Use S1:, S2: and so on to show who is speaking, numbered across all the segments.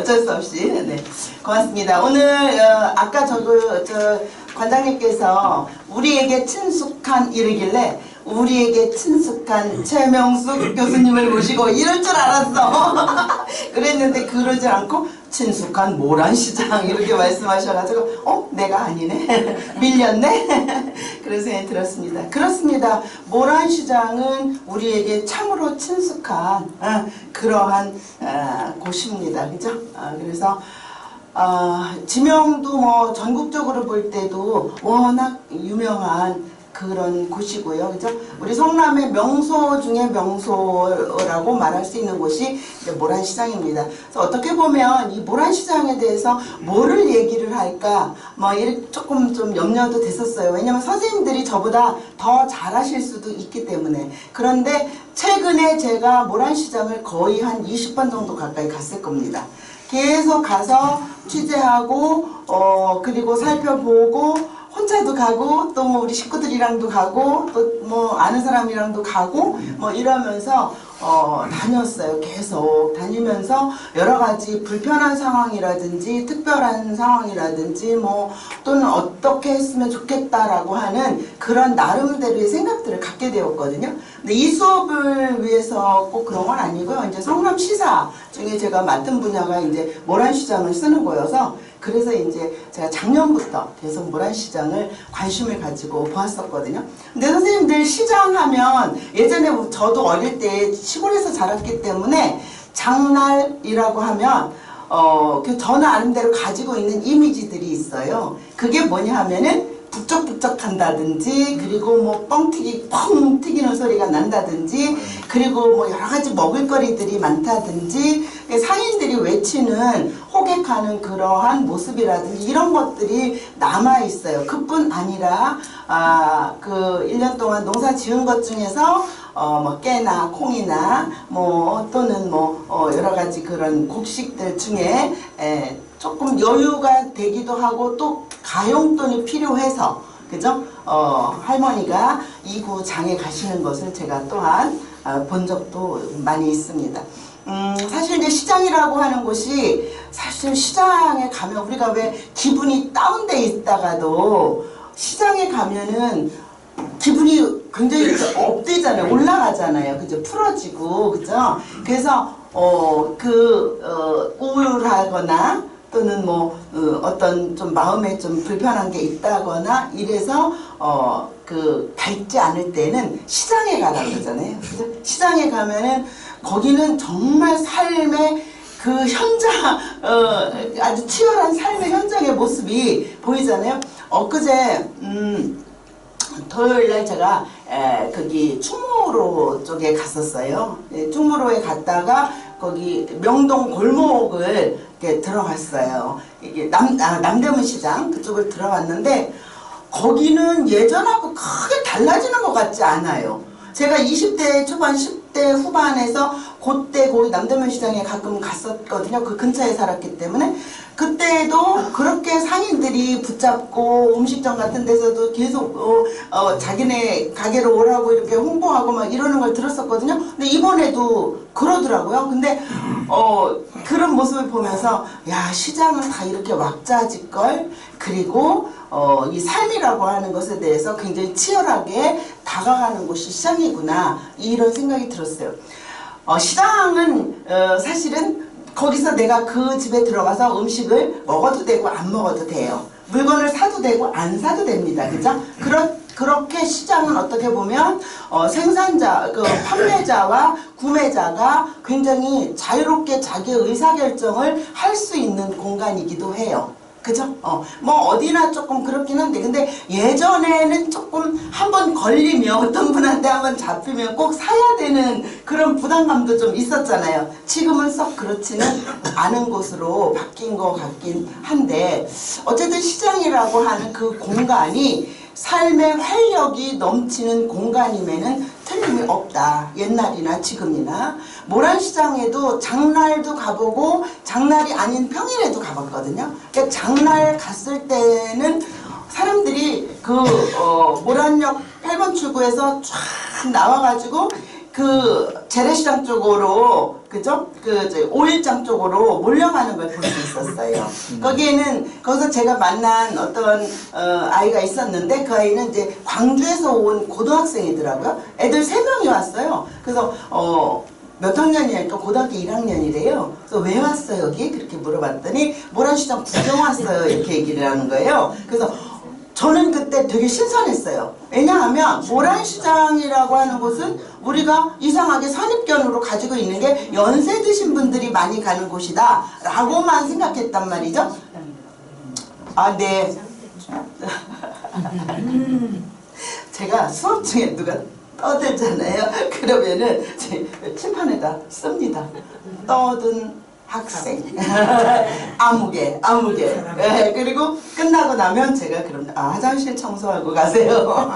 S1: 어쩔 수 없이. 네. 고맙습니다. 오늘, 아까 저 관장님께서 우리에게 친숙한 이르길래 우리에게 친숙한 최명숙 교수님을 모시고 이럴 줄 알았어. 그랬는데 그러지 않고 친숙한 모란시장 이렇게 말씀하셔가지고 내가 아니네. 밀렸네. 그런 생각이 들었습니다. 그렇습니다. 모란시장은 우리에게 참으로 친숙한 그러한 곳입니다. 그죠? 그래서 지명도 뭐 전국적으로 볼 때도 워낙 유명한 그런 곳이고요. 그죠? 우리 성남의 명소 중에 명소라고 말할 수 있는 곳이 이제 모란시장입니다. 그래서 어떻게 보면 이 모란시장에 대해서 뭐를 얘기를 할까 뭐 이렇게 조금 좀 염려도 됐었어요. 왜냐면 선생님들이 저보다 더 잘하실 수도 있기 때문에. 그런데 최근에 제가 모란시장을 거의 한 20번 정도 가까이 갔을 겁니다. 계속 가서 취재하고 그리고 살펴보고 혼자도 가고 또 뭐 우리 식구들이랑도 가고 또 뭐 아는 사람이랑도 가고 뭐 이러면서 다녔어요. 계속 다니면서 여러 가지 불편한 상황이라든지 특별한 상황이라든지 뭐 또는 어떻게 했으면 좋겠다라고 하는 그런 나름대로의 생각들을 갖게 되었거든요. 근데 이 수업을 위해서 꼭 그런 건 아니고요. 이제 성남시사 중에 제가 맡은 분야가 이제 모란시장을 쓰는 거여서 그래서 이제 제가 작년부터 계속 모란시장을 관심을 가지고 보았었거든요. 근데 선생님들 시장 하면 예전에 저도 어릴 때 시골에서 자랐기 때문에 장날이라고 하면 저는 나름대로 가지고 있는 이미지들이 있어요. 그게 뭐냐 하면은 북적북적 한다든지 그리고 뭐 뻥튀기 펑 튀기는 소리가 난다든지 그리고 뭐 여러 가지 먹을거리들이 많다든지 상인들이 외치는 호객하는 그러한 모습이라든지 이런 것들이 남아있어요. 그뿐 아니라 그 1년 동안 농사 지은 것 중에서 뭐 깨나 콩이나 뭐 또는 뭐 여러 가지 그런 곡식들 중에 조금 여유가 되기도 하고 또 가용돈이 필요해서 그죠? 할머니가 이구 장에 가시는 것을 제가 또한 본 적도 많이 있습니다. 사실 이제 시장이라고 하는 곳이 사실 시장에 가면 우리가 왜 기분이 다운돼 있다가도 시장에 가면은 기분이 굉장히 업되잖아요. 올라가잖아요. 그죠? 풀어지고 그죠? 그래서 우울하거나 또는 뭐 어떤 좀 마음에 좀 불편한 게 있다거나 이래서 밝지 않을 때는 시장에 가라 그러잖아요. 그죠? 시장에 가면은 거기는 정말 삶의 그 현장 아주 치열한 삶의 현장의 모습이 보이잖아요. 엊그제 토요일날 제가 거기 충무로 쪽에 갔었어요. 충무로에 갔다가 거기 명동 골목을 이렇게 들어갔어요. 이게 남대문 시장 그쪽을 들어갔는데 거기는 예전하고 크게 달라지는 것 같지 않아요. 제가 20대 초반 10대 후반에서 그때 거기 남대문 시장에 가끔 갔었거든요. 그 근처에 살았기 때문에 그때도 그렇게 상인들이 붙잡고 음식점 같은 데서도 계속 자기네 가게로 오라고 이렇게 홍보하고 막 이러는 걸 들었었거든요. 근데 이번에도 그러더라고요. 근데 그런 모습을 보면서 야 시장은 다 이렇게 왁자지껄 그리고 이 삶이라고 하는 것에 대해서 굉장히 치열하게 다가가는 곳이 시장이구나 이런 생각이 들었어요. 시장은 사실은 거기서 내가 그 집에 들어가서 음식을 먹어도 되고 안 먹어도 돼요. 물건을 사도 되고 안 사도 됩니다. 그죠? 그렇게 시장은 어떻게 보면 생산자, 판매자와 구매자가 굉장히 자유롭게 자기의 의사결정을 할 수 있는 공간이기도 해요. 그죠? 뭐 어디나 조금 그렇긴 한데 근데 예전에는 조금 한번 걸리면 어떤 분한테 한번 잡히면 꼭 사야 되는 그런 부담감도 좀 있었잖아요. 지금은 썩 그렇지는 않은 곳으로 바뀐 것 같긴 한데 어쨌든 시장이라고 하는 그 공간이 삶의 활력이 넘치는 공간임에는 틀림이 없다. 옛날이나 지금이나. 모란시장에도 장날도 가보고 장날이 아닌 평일에도 가봤거든요. 그러니까 장날 갔을 때는 사람들이 모란역 8번 출구에서 쫙 나와가지고 그 재래시장 쪽으로 그죠? 그 오일장 쪽으로 몰려가는 걸 볼 수 있었어요. 거기서 제가 만난 어떤 아이가 있었는데 그 아이는 이제 광주에서 온 고등학생이더라고요. 애들 3명이 왔어요. 그래서 몇 학년이니까 고등학교 1학년이래요. 그래서 왜 왔어 여기? 그렇게 물어봤더니 모란시장 구경 왔어요. 이렇게 얘기를 하는 거예요. 그래서 저는 그때 되게 신선했어요. 왜냐하면 모란시장이라고 하는 곳은 우리가 이상하게 선입견으로 가지고 있는 게 연세 드신 분들이 많이 가는 곳이다 라고만 생각했단 말이죠. 아, 네. 제가 수업 중에 누가 떠들잖아요. 그러면은 제 칠판에다 씁니다. 떠든 학생. 아무개. 네, 그리고 끝나고 나면 제가 그럼 화장실 청소하고 가세요.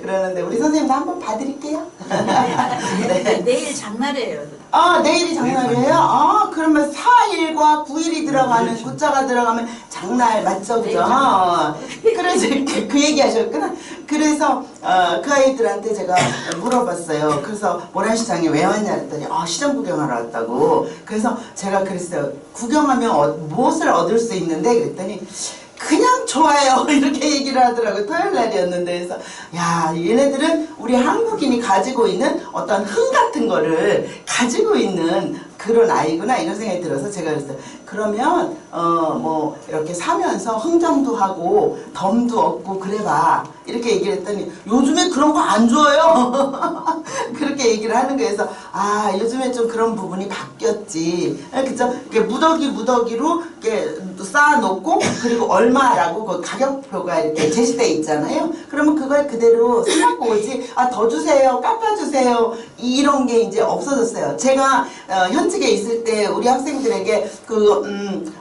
S1: 그러는데 우리 선생님도 한번 봐드릴게요.
S2: 네. 내일 장날이에요.
S1: 내일이 장날이에요? 그러면 4일과 9일이 들어가는 구자가 들어가면 장날 맞죠? 그죠? 그래서 그 얘기 하셨구나. 그래서 그 아이들한테 제가 물어봤어요. 그래서 모란시장에 왜 왔냐 했더니 시장 구경하러 왔다고. 그래서 제가 그랬어요. 구경하면 무엇을 얻을 수 있는데 그랬더니 그냥 좋아요 이렇게 얘기를 하더라고요. 토요일 날이었는데. 그래서 야, 얘네들은 우리 한국인이 가지고 있는 어떤 흥 같은 거를 가지고 있는 그런 아이구나 이런 생각이 들어서 제가 그랬어요. 그러면 뭐 이렇게 사면서 흥정도 하고 덤도 얻고 그래봐 이렇게 얘기를 했더니 요즘에 그런 거 안 줘요. 그렇게 얘기를 하는 거예요. 그래서 요즘에 좀 그런 부분이 바뀌었지. 그죠? 무더기로 이렇게 쌓아놓고 그리고 얼마라고 그 가격표가 이렇게 제시돼 있잖아요. 그러면 그걸 그대로 사갖고 오지. 더 주세요, 깎아주세요 이런 게 이제 없어졌어요. 제가 현직에 있을 때 우리 학생들에게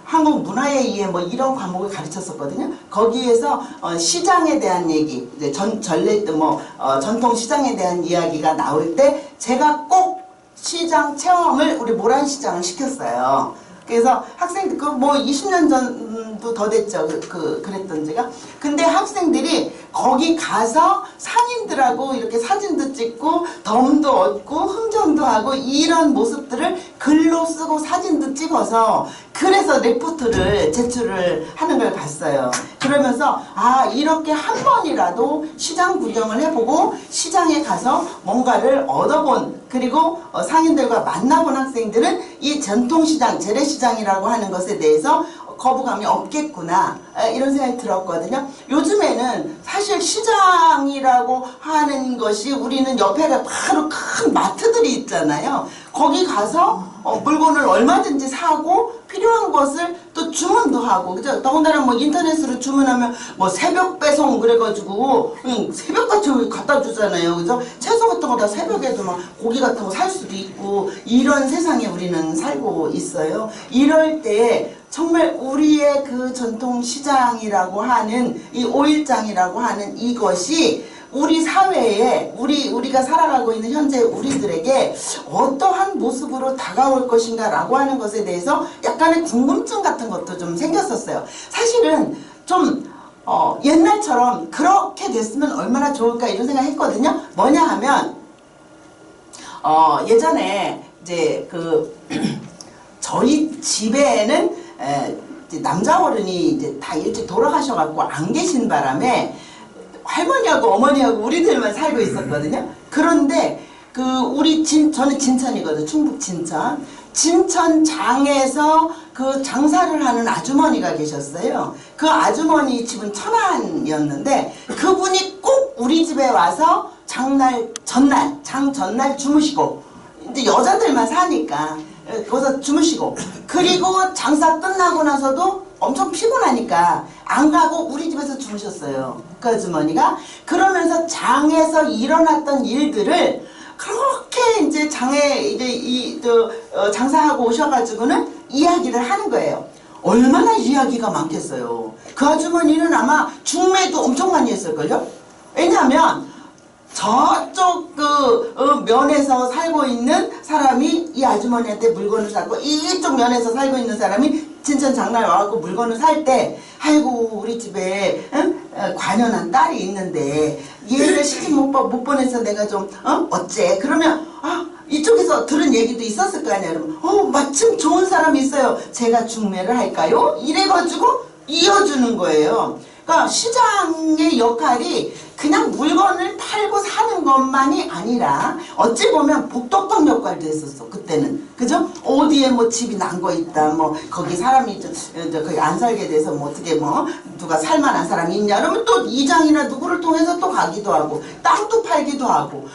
S1: 한국 문화에 의해 뭐 이런 과목을 가르쳤었거든요. 거기에서 시장에 대한 얘기, 이제 전통 시장에 대한 이야기가 나올 때 제가 꼭 시장 체험을 우리 모란시장을 시켰어요. 그래서 학생들 뭐 20년 전도 더 됐죠. 그랬던 제가. 근데 학생들이 거기 가서 상인들하고 이렇게 사진도 찍고 덤도 얻고 흥정도 하고 이런 모습들을 글로 쓰고 사진도 찍어서 그래서 레포트를 제출을 하는 걸 봤어요. 그러면서 이렇게 한 번이라도 시장 구경을 해보고 시장에 가서 뭔가를 얻어본 그리고 상인들과 만나본 학생들은 이 전통시장, 재래시장이라고 하는 것에 대해서 거부감이 없겠구나 이런 생각이 들었거든요. 요즘에는 사실 시장이라고 하는 것이 우리는 옆에가 바로 큰 마트들이 있잖아요. 거기 가서 물건을 얼마든지 사고 필요한 것을 또 주문도 하고 그죠? 더군다나 뭐 인터넷으로 주문하면 뭐 새벽 배송 그래가지고 새벽같이 갖다 주잖아요. 그죠? 채소 같은 거 다 새벽에도 막 고기 같은 거 살 수도 있고 이런 세상에 우리는 살고 있어요. 이럴 때 정말 우리의 그 전통시장이라고 하는 이 오일장이라고 하는 이것이 우리 사회에 우리가 살아가고 있는 현재 우리들에게 어떠한 모습으로 다가올 것인가 라고 하는 것에 대해서 약간의 궁금증 같은 것도 좀 생겼었어요. 사실은 좀 옛날처럼 그렇게 됐으면 얼마나 좋을까 이런 생각 했거든요. 뭐냐 하면 예전에 이제 저희 집에는 이제 남자 어른이 이제 다 일찍 돌아가셔갖고 안 계신 바람에 할머니하고 어머니하고 우리들만 살고 있었거든요. 그런데 저는 진천이거든. 충북 진천. 진천장에서 그 장사를 하는 아주머니가 계셨어요. 그 아주머니 집은 천안이었는데 그분이 꼭 우리 집에 와서 장 전날 주무시고 이제 여자들만 사니까 거기서 주무시고 그리고 장사 끝나고 나서도 엄청 피곤하니까 안 가고 우리 집에서 주무셨어요. 그 아주머니가. 그러면서 장에서 일어났던 일들을 그렇게 이제 장사하고 오셔가지고는 이야기를 하는 거예요. 얼마나 이야기가 많겠어요. 그 아주머니는 아마 중매도 엄청 많이 했을걸요? 왜냐하면 저쪽 면에서 살고 있는 사람이 이 아주머니한테 물건을 사고 이쪽 면에서 살고 있는 사람이 진천 장날 와갖고 물건을 살 때 아이고 우리 집에 관연한 딸이 있는데 얘를 시집 못 보내서 내가 좀 어째 그러면 이쪽에서 들은 얘기도 있었을 거 아니야. 그러면 마침 좋은 사람이 있어요. 제가 중매를 할까요? 이래가지고 이어주는 거예요. 그러니까 시장의 역할이 그냥 물건을 팔고 사는 것만이 아니라 어찌 보면 복덕방 역할도 했었어 그때는. 그죠? 어디에 뭐 집이 난 거 있다 뭐 거기 사람이 거기 안 살게 돼서 뭐 어떻게 뭐 누가 살만한 사람이 있냐 그러면 또 이장이나 누구를 통해서 또 가기도 하고 땅도 팔기도 하고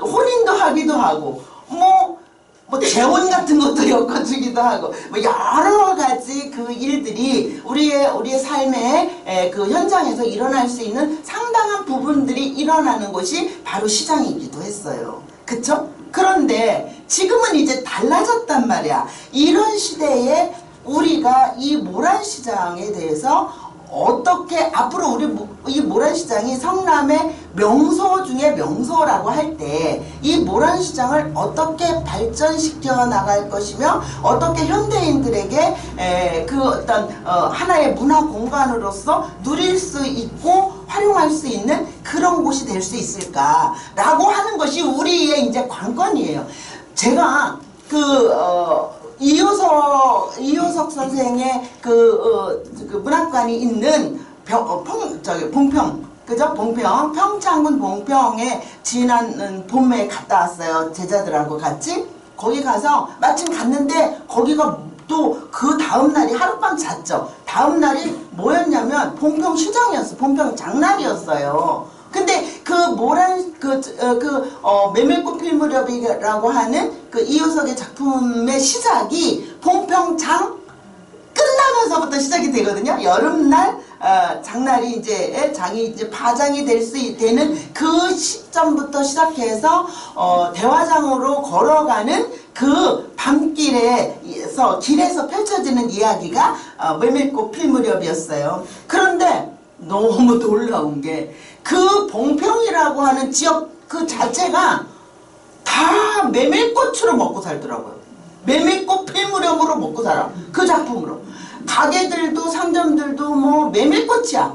S1: 혼인도 하기도 하고 뭐 재혼 같은 것도 엮어주기도 하고 뭐 여러 가지 그 일들이 우리의 삶의 그 현장에서 일어날 수 있는 상당한 부분들이 일어나는 곳이 바로 시장이기도 했어요. 그쵸? 그런데 지금은 이제 달라졌단 말이야. 이런 시대에 우리가 이 모란시장에 대해서 어떻게 앞으로 우리 이 모란시장이 성남의 명소 중에 명소라고 할 때 이 모란시장을 어떻게 발전시켜 나갈 것이며 어떻게 현대인들에게 그 어떤 하나의 문화 공간으로서 누릴 수 있고 활용할 수 있는 그런 곳이 될 수 있을까라고 하는 것이 우리의 이제 관건이에요. 제가 이효석 선생의 그 문학관이 있는 봉평, 그죠? 봉평, 평창군 봉평에 지난 봄에 갔다 왔어요. 제자들하고 같이. 거기 가서 마침 갔는데 거기가 또 그 다음날이 하룻밤 잤죠. 다음날이 뭐였냐면 봉평 시장이었어. 봉평 장날이었어요. 근데 메밀꽃 필 무렵이라고 하는 그 이효석의 작품의 시작이 봉평장 끝나면서부터 시작이 되거든요. 여름날 장날이 이제 장이 이제 파장이 될 수 되는 그 시점부터 시작해서 대화장으로 걸어가는 그 밤길에서 길에서 펼쳐지는 이야기가 메밀꽃 필 무렵이었어요. 그런데 너무 놀라운 게 그 봉평이라고 하는 지역 그 자체가 다 메밀꽃으로 먹고 살더라고요. 메밀꽃 필 무렵으로 먹고 살아. 그 작품으로. 가게들도 상점들도 뭐 메밀꽃이야.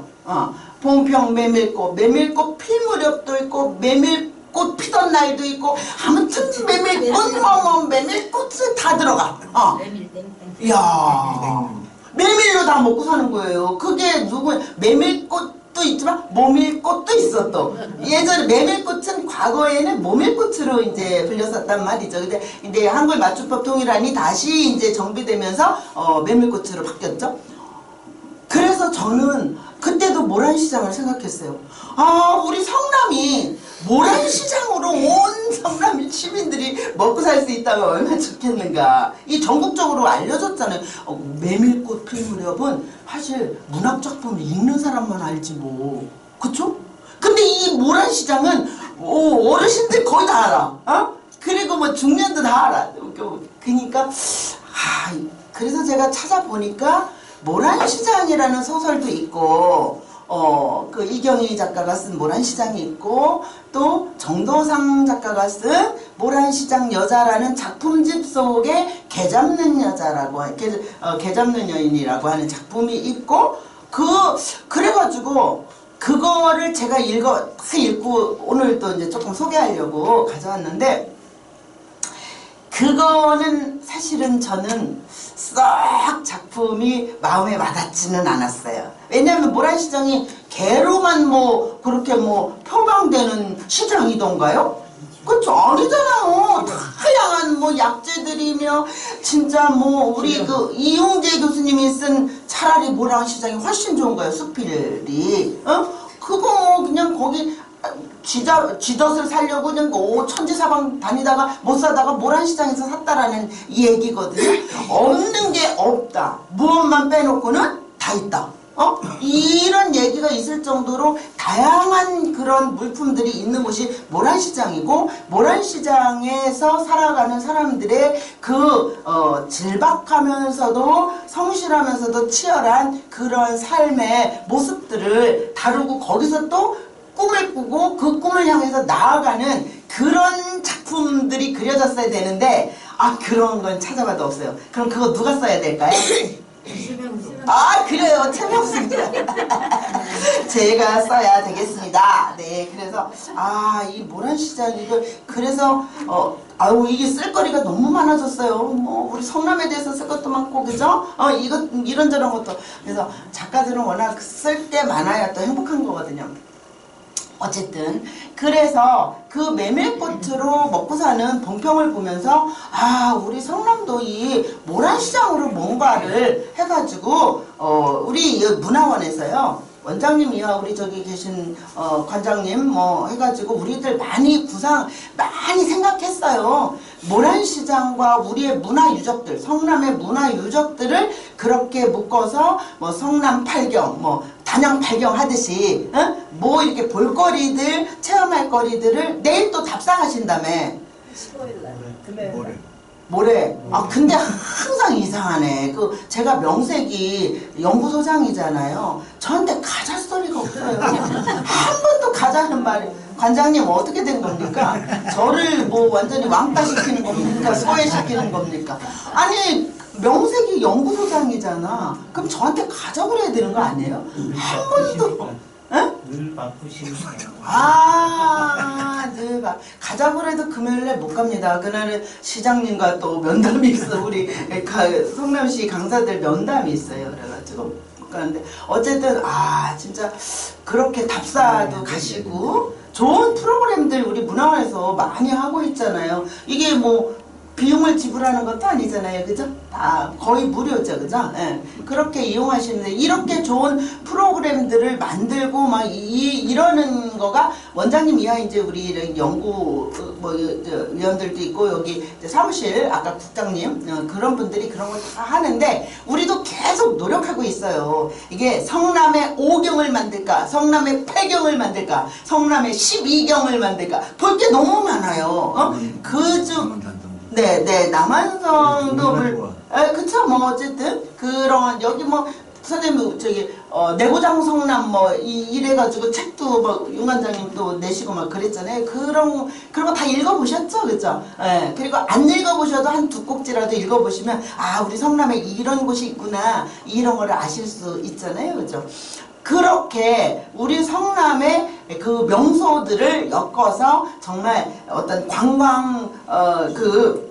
S1: 봉평 메밀꽃, 메밀꽃 필 무렵도 있고 메밀꽃 피던 날도 있고 아무튼 메밀꽃 메밀꽃을 다 들어가.
S2: 메밀 땡땡.
S1: 이야. 메밀로 다 먹고 사는 거예요. 그게 메밀꽃도 있지만 모밀꽃도 있어 또. 예전에 메밀꽃은 과거에는 모밀꽃으로 이제 불렸었단 말이죠. 근데 이제 한글 맞춤법 통일안이 다시 이제 정비되면서 메밀꽃으로 바뀌었죠. 그래서 저는 그때도 모란시장을 생각했어요. 우리 성남이 모란시장으로 온 성남 시민들이 먹고 살 수 있다면 얼마나 좋겠는가. 이 전국적으로 알려졌잖아요. 메밀꽃 필 무렵은 사실 문학작품을 읽는 사람만 알지 뭐. 그쵸? 근데 이 모란시장은 어르신들 거의 다 알아. 그리고 뭐 중년도 다 알아. 그러니까 그래서 제가 찾아보니까 모란시장이라는 소설도 있고 그 이경희 작가가 쓴 모란시장이 있고 또 정도상 작가가 쓴 모란시장 여자라는 작품집 속에 개 잡는 여자라고 개 잡는 여인이라고 하는 작품이 있고 그래가지고 그거를 제가 읽고 오늘 또 이제 조금 소개하려고 가져왔는데 그거는 사실은 저는 썩 작품이 마음에 와닿지는 않았어요. 왜냐하면 모란시장이 개로만 뭐 그렇게 뭐 표방되는 시장이던가요? 그렇죠? 아니잖아요. 다양한 뭐 약재들이며 진짜 뭐 우리 그 이용재 교수님이 쓴 차라리 모란시장이 훨씬 좋은 거예요. 수필이. 그거 그냥 거기 쥐덫을 살려고 그냥 천지사방 다니다가 못 사다가 모란시장에서 샀다라는 이 얘기거든요. 없는 게 없다. 무엇만 빼놓고는 다 있다. 이런 얘기가 있을 정도로 다양한 그런 물품들이 있는 곳이 모란시장이고 모란시장에서 살아가는 사람들의 그 질박하면서도 성실하면서도 치열한 그런 삶의 모습들을 다루고 거기서 또 꿈을 꾸고 그 꿈을 향해서 나아가는 그런 작품들이 그려졌어야 되는데 그런 건 찾아봐도 없어요. 그럼 그거 누가 써야 될까요? 그래요. 최명수입니다. 제가 써야 되겠습니다. 네, 그래서 이 모란시장 이거 그래서 이게 쓸거리가 너무 많아졌어요. 뭐 우리 성남에 대해서 쓸 것도 많고 그죠? 이거 이런저런 것도 그래서 작가들은 워낙 쓸 때 많아야 또 행복한 거거든요. 어쨌든 그래서 그 메밀꽃으로 먹고 사는 봉평을 보면서 우리 성남도 이 모란시장으로 뭔가를 해가지고 우리 문화원에서요 원장님이야 우리 저기 계신 관장님 뭐 해가지고 우리들 많이 생각했어요. 모란시장과 우리의 문화유적들 성남의 문화유적들을 그렇게 묶어서 뭐 성남 팔경 뭐 단양 팔경 하듯이 뭐 이렇게 볼거리들 체험할 거리들을 내일 또 답상하신다며
S2: 15일날
S1: 모레. 근데 항상 이상하네. 제가 명색이 연구소장이잖아요. 저한테 가자 소리가 없어요. 한 번도 가자는 말이. 관장님 어떻게 된 겁니까? 저를 뭐 완전히 왕따 시키는 겁니까? 소외시키는 겁니까? 아니 명색이 연구소장이잖아. 그럼 저한테 가자 그래야 되는 거 아니에요? 한 번도.
S3: 늘 바쁘시니까.
S1: 늘 가자고 해도 금요일에 못 갑니다. 그날은 시장님과 또 면담이 있어. 우리 성남시 강사들 면담이 있어요. 그래가지고 못 가는데 어쨌든 진짜 그렇게 답사도 가시고 좋은 프로그램들 우리 문화원에서 많이 하고 있잖아요. 이게 뭐 비용을 지불하는 것도 아니잖아요. 그죠? 다 거의 무료죠. 그죠? 예. 그렇게 이용하시는데 이렇게 좋은 프로그램들을 만들고 막 이러는 거가 원장님 이하 이제 우리 연구 위원들도 있고 여기 사무실 아까 국장님 그런 분들이 그런 걸 다 하는데 우리도 계속 노력하고 있어요. 이게 성남의 5경을 만들까 성남의 8경을 만들까 성남의 12경을 만들까 볼 게 너무 많아요. 그중 네, 남한성도 그쵸, 뭐, 어쨌든, 그런, 여기 뭐, 선생님, 내고장 성남 뭐, 이래가지고 책도 뭐, 윤관장님도 내시고 막 그랬잖아요. 그런 거 다 읽어보셨죠? 그죠? 예. 그리고 안 읽어보셔도 한 두 꼭지라도 읽어보시면, 우리 성남에 이런 곳이 있구나, 이런 거를 아실 수 있잖아요. 그죠? 그렇게 우리 성남의 그 명소들을 엮어서 정말 어떤 관광 그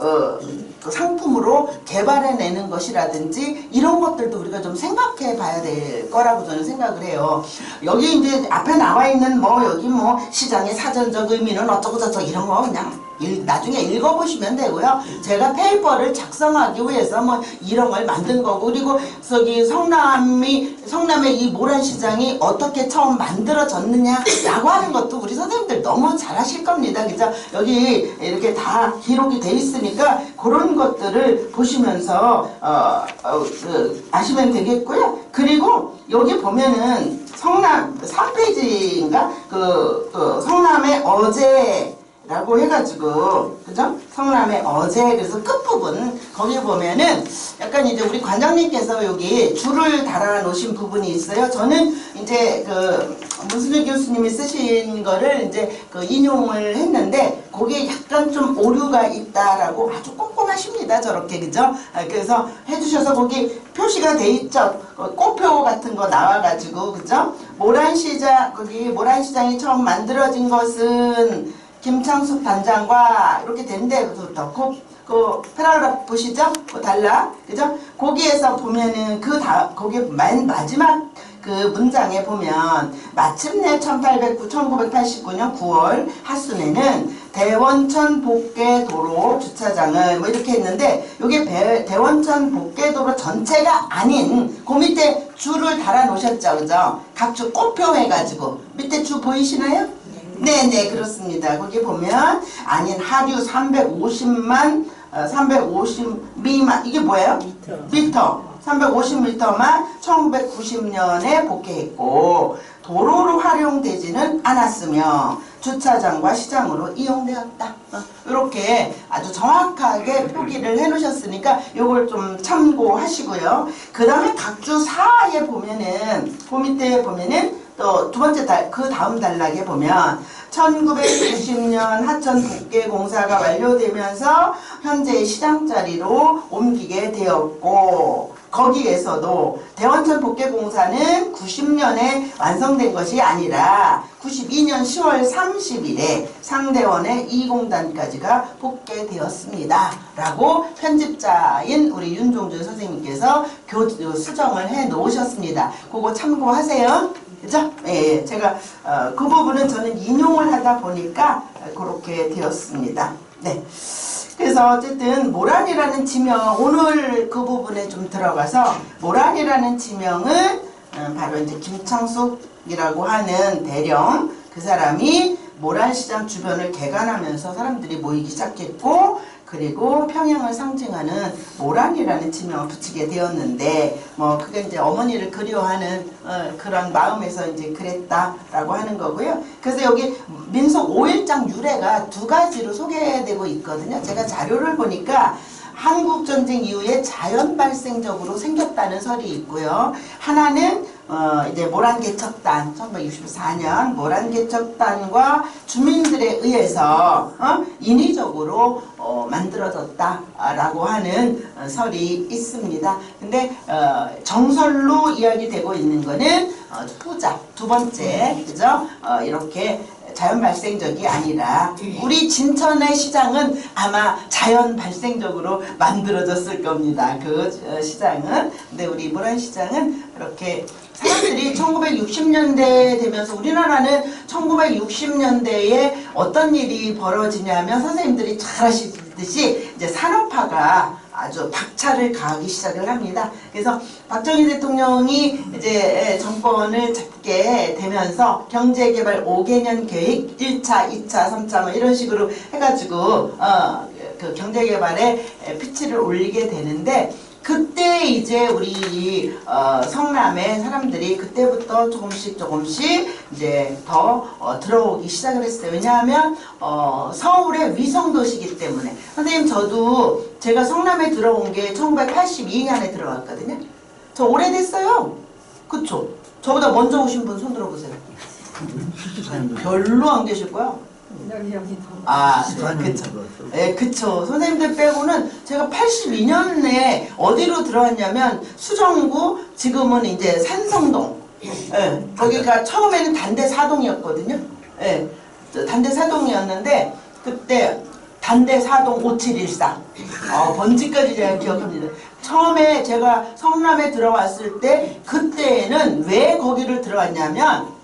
S1: 상품으로 개발해내는 것이라든지 이런 것들도 우리가 좀 생각해 봐야 될 거라고 저는 생각을 해요. 여기 이제 앞에 나와 있는 뭐 여기 뭐 시장의 사전적 의미는 어쩌고 저쩌고 이런 거 그냥 나중에 읽어보시면 되고요. 제가 페이퍼를 작성하기 위해서 뭐 이런 걸 만든 거고 그리고 저기 성남의 이 모란시장이 어떻게 처음 만들어졌느냐라고 하는 것도 우리 선생님들 너무 잘하실 겁니다. 그죠? 여기 이렇게 다 기록이 돼 있으니까 그런 것들을 보시면서 아시면 되겠고요. 그리고 여기 보면은 성남 3페이지인가 그 성남의 어제 라고 해가지고 그죠? 성남의 어제 그래서 끝부분 거기 보면은 약간 이제 우리 관장님께서 여기 줄을 달아 놓으신 부분이 있어요. 저는 이제 그 문순일 교수님이 쓰신 거를 이제 인용을 했는데 거기에 약간 좀 오류가 있다라고 아주 꼼꼼하십니다. 저렇게 그죠? 그래서 해주셔서 거기 표시가 돼 있죠. 꽃표 같은 거 나와가지고 그죠? 거기 모란시장이 처음 만들어진 것은 김창숙 단장과 이렇게 된 데부터 그 패러그래프 보시죠? 달라 그죠? 거기에서 보면은 거기 맨 마지막 그 문장에 보면 마침내 1989년 9월 하순에는 대원천 복개도로 주차장을 뭐 이렇게 했는데 이게 대원천 복개도로 전체가 아닌 그 밑에 줄을 달아 놓으셨죠, 그죠? 각 줄 꽃표 해가지고 밑에 줄 보이시나요? 네네 그렇습니다. 거기 보면 아닌 하류 350미만 이게 뭐예요? 미터 350m만 1990년에 복개했고 도로로 활용되지는 않았으며 주차장과 시장으로 이용되었다. 이렇게 아주 정확하게 표기를 해 놓으셨으니까 이걸 좀 참고하시고요. 그 다음에 각주 사에 보면은 그 밑에 보면은 또 두 번째 그 다음 단락에 보면 1990년 하천 복개 공사가 완료되면서 현재의 시장 자리로 옮기게 되었고, 거기에서도 대원천 복개 공사는 90년에 완성된 것이 아니라 92년 10월 30일에 상대원의 2공단까지가 복개되었습니다. 라고 편집자인 우리 윤종준 선생님께서 수정을 해 놓으셨습니다. 그거 참고하세요. 그죠? 예, 제가 그 부분은 저는 인용을 하다 보니까 그렇게 되었습니다. 네. 그래서 어쨌든 모란이라는 지명, 오늘 그 부분에 좀 들어가서 모란이라는 지명은 바로 이제 김창숙이라고 하는 대령, 그 사람이 모란시장 주변을 개간하면서 사람들이 모이기 시작했고, 그리고 평양을 상징하는 모란이라는 지명을 붙이게 되었는데, 뭐 그게 이제 어머니를 그리워하는 그런 마음에서 이제 그랬다라고 하는 거고요. 그래서 여기 민속 5일장 유래가 두 가지로 소개되고 있거든요. 제가 자료를 보니까 한국전쟁 이후에 자연 발생적으로 생겼다는 설이 있고요. 하나는 이제 모란개척단, 1964년 모란개척단과 주민들에 의해서 인위적으로 만들어졌다라고 하는 설이 있습니다. 근데 정설로 이야기되고 있는 거는 후자, 두 번째, 그죠? 이렇게 자연 발생적이 아니라 우리 진천의 시장은 아마 자연 발생적으로 만들어졌을 겁니다. 그 시장은. 근데 우리 모란시장은 이렇게 사람들이 1960년대 되면서 우리나라는 1960년대에 어떤 일이 벌어지냐면 선생님들이 잘 아시듯이 이제 산업화가 아주 박차를 가하기 시작을 합니다. 그래서 박정희 대통령이 이제 정권을 잡게 되면서 경제개발 5개년 계획 1차, 2차, 3차 뭐 이런 식으로 해가지고 그 경제개발에 피치를 올리게 되는데, 그때 이제 우리 성남의 사람들이 그때부터 조금씩 이제 더 들어오기 시작을 했어요. 왜냐하면 서울의 위성도시이기 때문에. 선생님, 저도 제가 성남에 들어온 게 1982년에 들어왔거든요. 저 오래됐어요. 그쵸? 저보다 먼저 오신 분 손 들어보세요. 별로 안 계실 거야. 아, 그쵸. 네, 그쵸. 선생님들 빼고는 제가 82년에 어디로 들어왔냐면 수정구, 지금은 이제 산성동. 네, 거기가 처음에는 단대 사동이었거든요. 네, 단대 사동이었는데 그때 단대 사동 5714. 번지까지 제가 기억합니다. 처음에 제가 성남에 들어왔을 때 그때는 왜 거기를 들어왔냐면,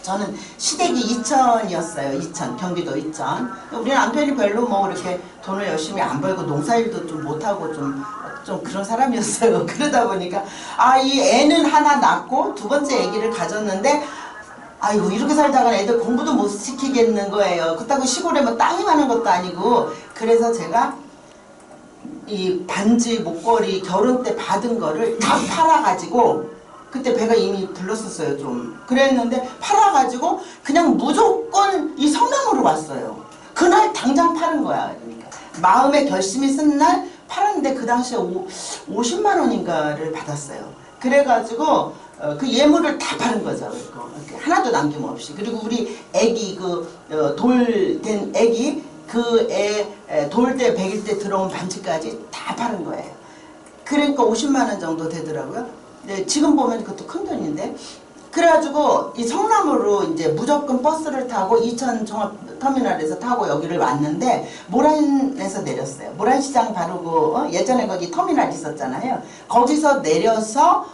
S1: 저는 시댁이 이천이었어요. 이천, 경기도 이천. 우리 남편이 별로 뭐 이렇게 돈을 열심히 안 벌고 농사일도 좀 못하고 좀 그런 사람이었어요. 그러다 보니까 이 애는 하나 낳고 두 번째 아기를 가졌는데, 아이고 이렇게 살다가 애들 공부도 못 시키겠는 거예요. 그렇다고 시골에 뭐 땅이 많은 것도 아니고. 그래서 제가 이 반지, 목걸이 결혼 때 받은 거를 다 팔아가지고, 그때 배가 이미 불렀었어요. 좀 그랬는데 팔아가지고 그냥 무조건 이 성남으로 왔어요. 그날 당장 파는 거야. 그러니까 마음의 결심이 쓴 날 팔았는데 그 당시에 50만 원인가를 받았어요. 그래가지고 그 예물을 다 파는 거죠. 하나도 남김없이. 그리고 우리 애기 돌 된 애기 그 애 돌 때 100일 때 들어온 반지까지 다 파는 거예요. 그러니까 50만 원 정도 되더라고요. 네, 지금 보면 그것도 큰 돈인데. 그래가지고 이 성남으로 이제 무조건 버스를 타고 이천 종합터미널에서 타고 여기를 왔는데, 모란에서 내렸어요. 모란시장 바로 예전에 거기 터미널 있었잖아요. 거기서 내려서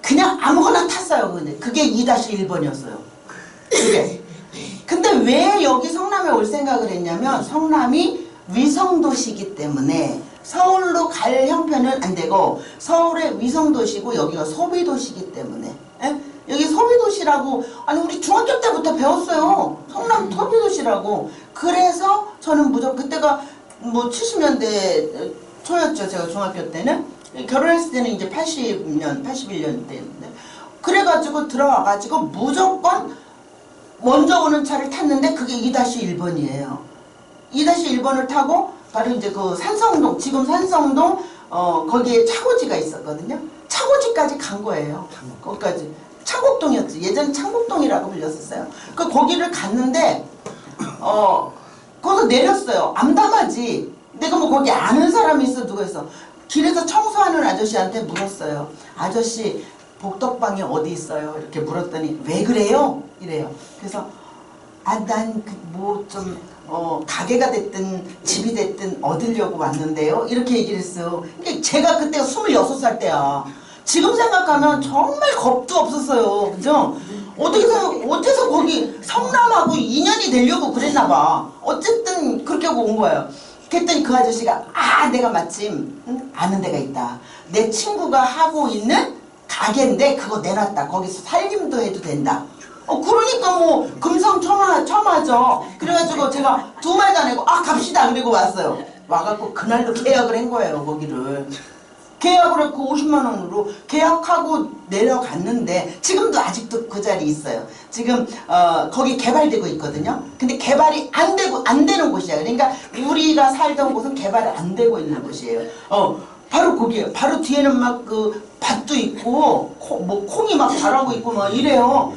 S1: 그냥 아무거나 탔어요. 근데 그게 2-1번이었어요. 그게. 근데 왜 여기 성남에 올 생각을 했냐면, 성남이 위성도시이기 때문에 서울로 갈 형편은 안 되고, 서울의 위성도시고 여기가 소비도시이기 때문에. 에? 여기 소비도시라고, 아니 우리 중학교 때부터 배웠어요. 성남 소비도시라고. 그래서 저는 무조건, 그때가 뭐 70년대 초였죠. 제가 중학교 때는. 결혼했을 때는 이제 80년, 81년 때였는데. 그래가지고 들어와가지고 무조건 먼저 오는 차를 탔는데 그게 2-1번이에요. 2-1번을 타고 바로 이제 그 산성동, 지금 산성동 거기에 차고지가 있었거든요. 차고지까지 간 거예요. 거기까지. 창곡동이었지. 예전 창곡동이라고 불렸었어요. 그 거기를 갔는데 거기서 내렸어요. 암담하지. 내가 뭐 거기 아는 사람이 있어 누가 있어. 길에서 청소하는 아저씨한테 물었어요. 아저씨 복덕방이 어디 있어요? 이렇게 물었더니 왜 그래요? 이래요. 그래서 난 뭐 좀 가게가 됐든 집이 됐든 얻으려고 왔는데요. 이렇게 얘기를 했어요. 그러니까 제가 그때가 26살 때야. 지금 생각하면 정말 겁도 없었어요. 그죠? 어째서 거기 성남하고 인연이 되려고 그랬나 봐. 어쨌든 그렇게 하고 온 거예요. 그랬더니 그 아저씨가 내가 마침 아는 데가 있다. 내 친구가 하고 있는 가게인데 그거 내놨다. 거기서 살림도 해도 된다. 그러니까 뭐 금상첨화죠. 그래가지고 제가 두 말도 안 하고 갑시다. 그리고 왔어요. 와갖고 그날로 계약을 한 거예요. 거기를. 계약을 했고 50만 원으로 계약하고 내려갔는데 지금도 아직도 그 자리에 있어요. 지금 거기 개발되고 있거든요. 근데 개발이 안 되는 곳이야. 그러니까 우리가 살던 곳은 개발이 안 되고 있는 곳이에요. 바로 거기에요. 바로 뒤에는 막 그 밭도 있고 콩이 막 자라고 있고 막 이래요.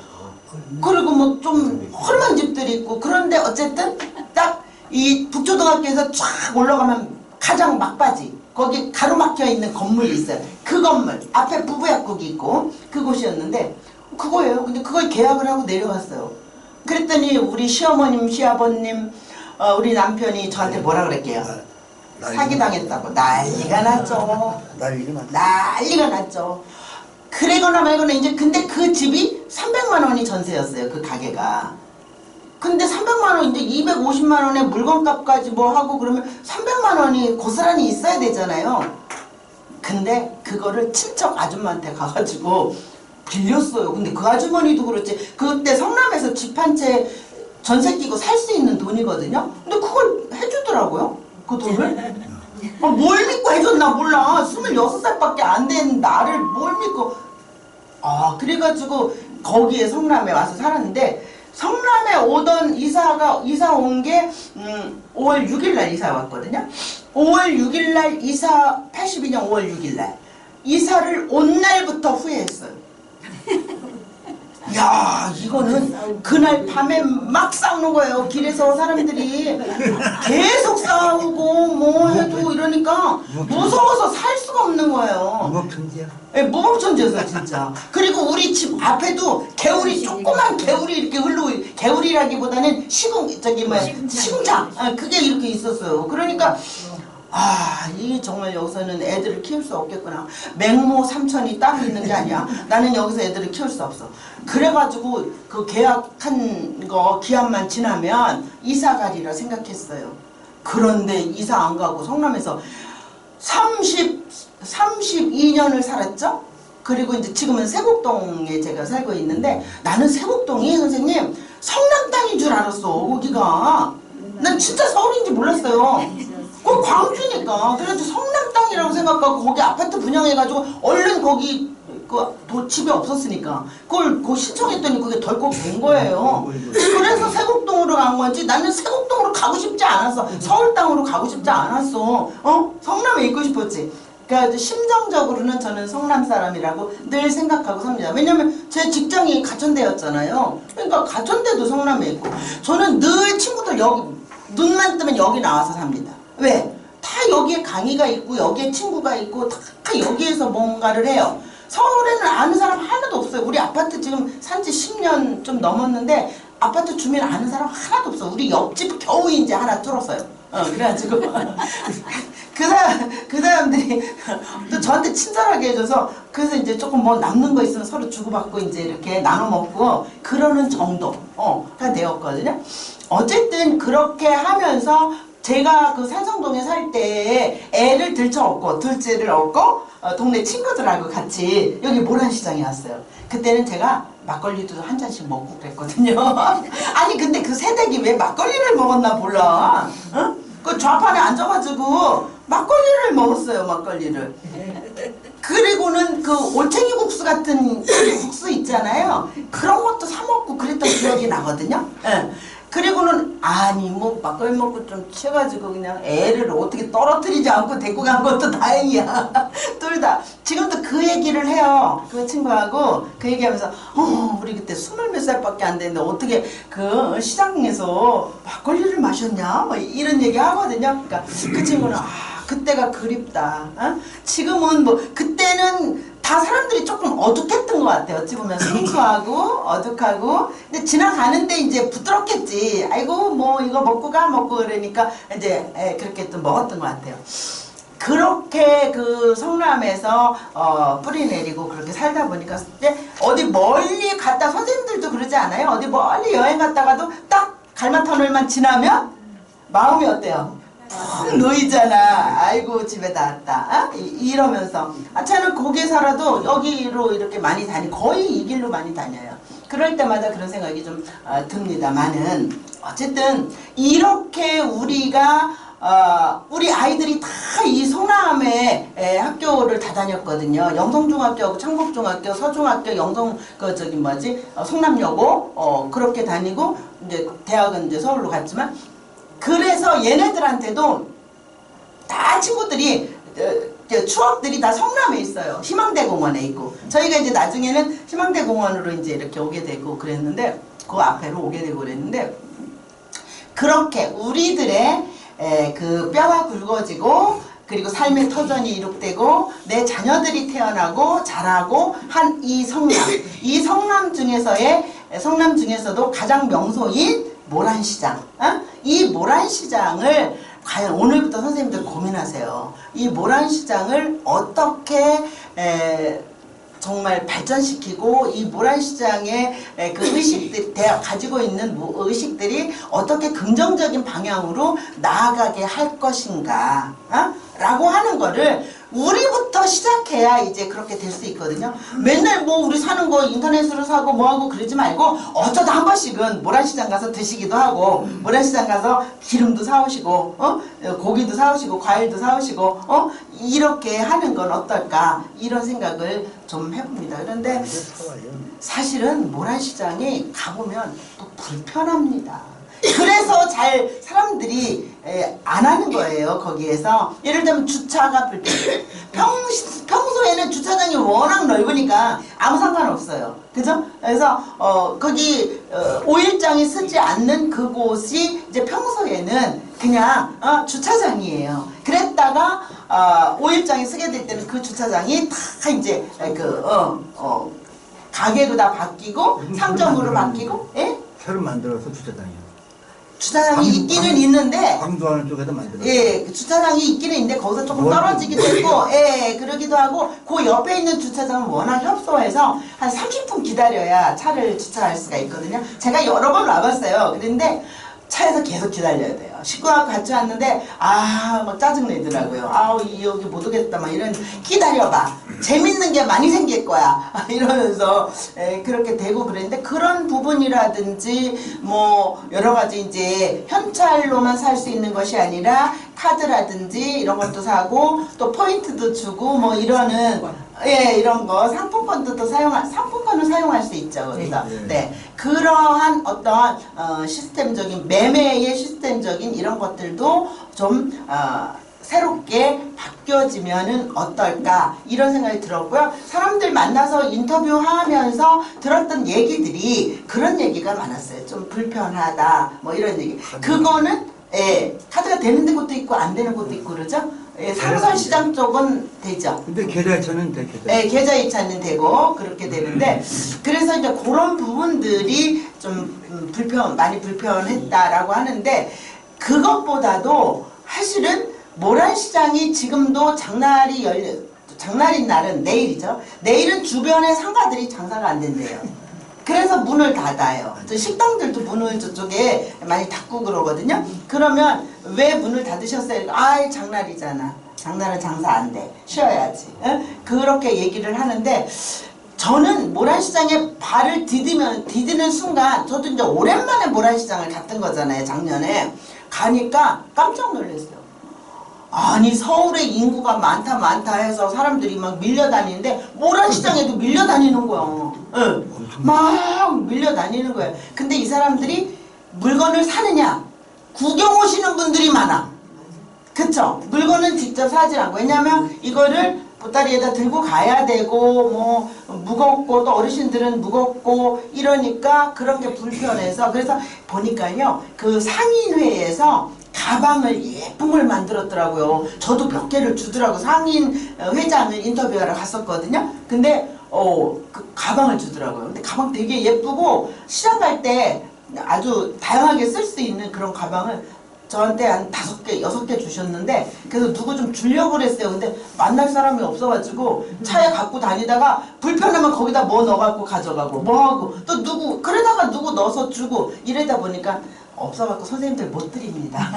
S1: 그리고 뭐 좀 헐만 집들이 있고. 그런데 어쨌든 딱 이 북초등학교에서 쫙 올라가면 가장 막바지 거기 가로막혀 있는 건물이 있어요. 그 건물 앞에 부부약국이 있고 그곳이었는데 그거예요. 근데 그걸 계약을 하고 내려왔어요. 그랬더니 우리 시어머님 시아버님 우리 남편이 저한테 뭐라 그랬게요? 사기당했다고 난리가 났죠. 난리가 났죠. 그러거나 말거나 이제. 근데 그 집이 300만 원이 전세였어요. 그 가게가. 근데 300만 원 이제 250만 원에 물건값까지 뭐 하고 그러면 300만 원이 고스란히 있어야 되잖아요. 근데 그거를 친척 아줌마한테 가가지고 빌렸어요. 근데 그 아주머니도 그렇지. 그때 성남에서 집 한 채 전세 끼고 살 수 있는 돈이거든요. 근데 그걸 해주더라고요. 그 돈을. 뭘 믿고 해줬나 몰라. 26살밖에 안 된 나를 뭘 믿고. 그래가지고 거기에 성남에 와서 살았는데 성남에 오던 이사 온 게 5월 6일 날 이사 왔거든요. 5월 6일 날 82년 5월 6일 날 이사를 온 날부터 후회했어요. 야, 이거는 그날 밤에 막 싸우는 거예요. 길에서 사람들이 계속 싸우고 뭐 해도 이러니까 무서워서 살 수가 없는 거예요.
S4: 무법천지야.
S1: 예, 무법천지였어요 진짜. 그리고 우리 집 앞에도 개울이 조그만 개울이 이렇게 흘러고, 개울이라기보다는 시궁창 그게 이렇게 있었어요. 그러니까 이 정말 여기서는 애들을 키울 수 없겠구나. 맹모 삼천이 따로 있는 게 아니야. 나는 여기서 애들을 키울 수 없어. 그래가지고 그 계약한 거 기한만 지나면 이사 가리라 생각했어요. 그런데 이사 안 가고 성남에서 32년을 살았죠. 그리고 이제 지금은 세곡동에 제가 살고 있는데 나는 세곡동이 선생님 성남 땅인 줄 알았어. 거기가 난 진짜 서울인지 몰랐어요. 그 광주니까. 그래서 성남 땅이라고 생각하고 거기 아파트 분양해가지고 얼른 거기 집이 없었으니까 그걸 신청했더니 그게 덜컥 된 거예요. 그래서 세곡동으로 간 건지. 나는 세곡동으로 가고 싶지 않았어. 서울 땅으로 가고 싶지 않았어. 성남에 있고 싶었지. 그러니까 심정적으로는 저는 성남 사람이라고 늘 생각하고 삽니다. 왜냐면 제 직장이 가천대였잖아요. 그러니까 가천대도 성남에 있고. 저는 늘 친구들 여기 눈만 뜨면 여기 나와서 삽니다. 왜? 다 여기에 강의가 있고 여기에 친구가 있고 다 여기에서 뭔가를 해요. 서울에는 아는 사람 하나도 없어요. 우리 아파트 지금 산지 10년 좀 넘었는데 아파트 주민 아는 사람 하나도 없어. 우리 옆집 겨우 이제 하나 뚫었어요. 그래가지고 그 사람들이 또 저한테 친절하게 해줘서 그래서 이제 조금 뭐 남는 거 있으면 서로 주고받고 이제 이렇게 나눠 먹고 그러는 정도가 되었거든요. 어쨌든 그렇게 하면서 제가 그 산성동에 살 때 애를 들쳐업고 둘째를 업고 동네 친구들하고 같이 여기 모란시장에 왔어요. 그때는 제가 막걸리도 한 잔씩 먹고 그랬거든요. 아니 근데 그 새댁이 왜 막걸리를 먹었나 몰라. 그 좌판에 앉아가지고 막걸리를 먹었어요. 막걸리를. 그리고는 그 올챙이 국수 같은 국수 있잖아요. 그런 것도 사 먹고 그랬던 기억이 나거든요. 그리고는 아니 뭐 막걸리 먹고 좀 취해가지고 그냥 애를 어떻게 떨어뜨리지 않고 데리고 간 것도 다행이야. 둘 다 지금도 그 얘기를 해요. 그 친구하고 그 얘기하면서 우리 그때 20몇 살밖에 안 됐는데 어떻게 그 시장에서 막걸리를 마셨냐 뭐 이런 얘기 하거든요. 그러니까 그 친구는 그때가 그립다. 지금은 뭐 그때는 다 사람들이 조금 어둑했던 것 같아요. 어찌 보면 순수하고 어둑하고. 근데 지나가는데 이제 부드럽겠지. 아이고 뭐 이거 먹고 가 먹고 그러니까 이제 그렇게 또 먹었던 것 같아요. 그렇게 그 성남에서 뿌리 내리고 그렇게 살다 보니까 이제 어디 멀리 갔다 선생님들도 그러지 않아요? 어디 멀리 여행 갔다가도 딱 갈마터널만 지나면 마음이 어때요? 푹 놓이잖아. 아이고 집에 다 왔다. 이러면서 저는 거기에 살아도 여기로 이렇게 많이 거의 이 길로 많이 다녀요. 그럴 때마다 그런 생각이 좀 듭니다만은 어쨌든 이렇게 우리가 우리 아이들이 다 이 성남에 학교를 다 다녔거든요. 영성중학교하고 창법중학교, 서중학교, 성남여고 그렇게 다니고 이제 대학은 이제 서울로 갔지만 그래서 얘네들한테도 다 친구들이 추억들이 다 성남에 있어요. 희망대공원에 있고 저희가 이제 나중에는 희망대공원으로 이제 이렇게 오게 되고 그랬는데 그 앞에로 오게 되고 그랬는데 그렇게 우리들의 그 뼈가 굵어지고 그리고 삶의 터전이 이룩되고 내 자녀들이 태어나고 자라고 한 이 성남 중에서도 가장 명소인 모란시장. 이 모란시장을 과연 오늘부터 선생님들 고민하세요. 이 모란시장을 어떻게 정말 발전시키고 이 모란시장의 그 의식들, 가지고 있는 의식들이 어떻게 긍정적인 방향으로 나아가게 할 것인가 라고 하는 거를 우리부터 시작해야 이제 그렇게 될 수 있거든요. 맨날 뭐 우리 사는 거 인터넷으로 사고 뭐하고 그러지 말고 어쩌다 한 번씩은 모란시장 가서 드시기도 하고 모란시장 가서 기름도 사오시고 고기도 사오시고 과일도 사오시고 이렇게 하는 건 어떨까 이런 생각을 좀 해봅니다. 그런데 사실은 모란시장에 가보면 또 불편합니다. 그래서 잘 사람들이 안 하는 거예요. 거기에서 예를 들면 주차가 불편해요. 평소에는 주차장이 워낙 넓으니까 아무 상관없어요. 그죠? 그래서 거기 5일장이 쓰지 않는 그곳이 이제 평소에는 그냥 주차장이에요. 그랬다가 5일장이 쓰게 될 때는 그 주차장이 다 이제 가게로 다 바뀌고 상점으로 바뀌고
S4: 새로 만들어서 주차장이요.
S1: 주차장이 있기는 있는데
S4: 광주하는 쪽에도 만들었어요.
S1: 그 주차장이 있기는 있는데 거기서 조금 떨어지기도 했고 그러기도 하고 그 옆에 있는 주차장은 워낙 협소해서 한 30분 기다려야 차를 주차할 수가 있거든요. 제가 여러 번 와봤어요. 그런데 차에서 계속 기다려야 돼요. 식구하고 같이 왔는데 막 짜증내더라고요. 여기 못 오겠다 막 이런 기다려봐. 재밌는 게 많이 생길 거야. 이러면서 그렇게 되고 그랬는데 그런 부분이라든지 뭐 여러 가지 이제 현찰로만 살 수 있는 것이 아니라 카드라든지 이런 것도 사고 또 포인트도 주고 뭐 이러는 이런 거 상품권도 또 상품권을 사용할 수 있죠. 그래서 그러한 어떤 시스템적인 매매의 시스템적인 이런 것들도 좀 새롭게 바뀌어지면은 어떨까 이런 생각이 들었고요. 사람들 만나서 인터뷰하면서 들었던 얘기들이 그런 얘기가 많았어요. 좀 불편하다 뭐 이런 얘기. 그거는 카드가 되는 곳도 있고 안 되는 곳도 있고 그러죠. 상설시장 쪽은 되죠.
S4: 근데 계좌이체는 되죠.
S1: 계좌이체는 되고 그렇게 되는데 그래서 이제 그런 부분들이 좀 많이 불편했다라고 하는데 그것보다도 사실은 모란시장이 지금도 장날인 날은 내일이죠. 내일은 주변의 상가들이 장사가 안 된대요. 그래서 문을 닫아요. 식당들도 문을 저쪽에 많이 닫고 그러거든요. 그러면 왜 문을 닫으셨어요? 장날이잖아. 장날은 장사 안 돼. 쉬어야지. 그렇게 얘기를 하는데 저는 모란시장에 발을 디디는 순간 저도 이제 오랜만에 모란시장을 갔던 거잖아요. 작년에. 가니까 깜짝 놀랐어요. 아니 서울에 인구가 많다 해서 사람들이 막 밀려다니는데 모란시장에도 밀려다니는 거야. 막 밀려다니는 거야. 근데 이 사람들이 물건을 사느냐? 구경 오시는 분들이 많아. 그쵸? 물건은 직접 사지 않고. 왜냐면 이거를 보따리에다 들고 가야 되고 뭐 무겁고 또 어르신들은 무겁고 이러니까 그런 게 불편해서 그래서 보니까요 그 상인회에서 가방을 예쁜 걸 만들었더라고요. 저도 몇 개를 주더라고. 상인 회장을 인터뷰하러 갔었거든요. 근데 그 가방을 주더라고요. 근데 가방 되게 예쁘고 시작할 때 아주 다양하게 쓸 수 있는 그런 가방을 저한테 한 5개, 6개 주셨는데 그래서 누구 좀 주려고 그랬어요. 근데 만날 사람이 없어가지고 차에 갖고 다니다가 불편하면 거기다 뭐 넣어갖고 가져가고 뭐 하고 또 누구 그러다가 누구 넣어서 주고 이러다 보니까 없어갖고 선생님들 못 드립니다.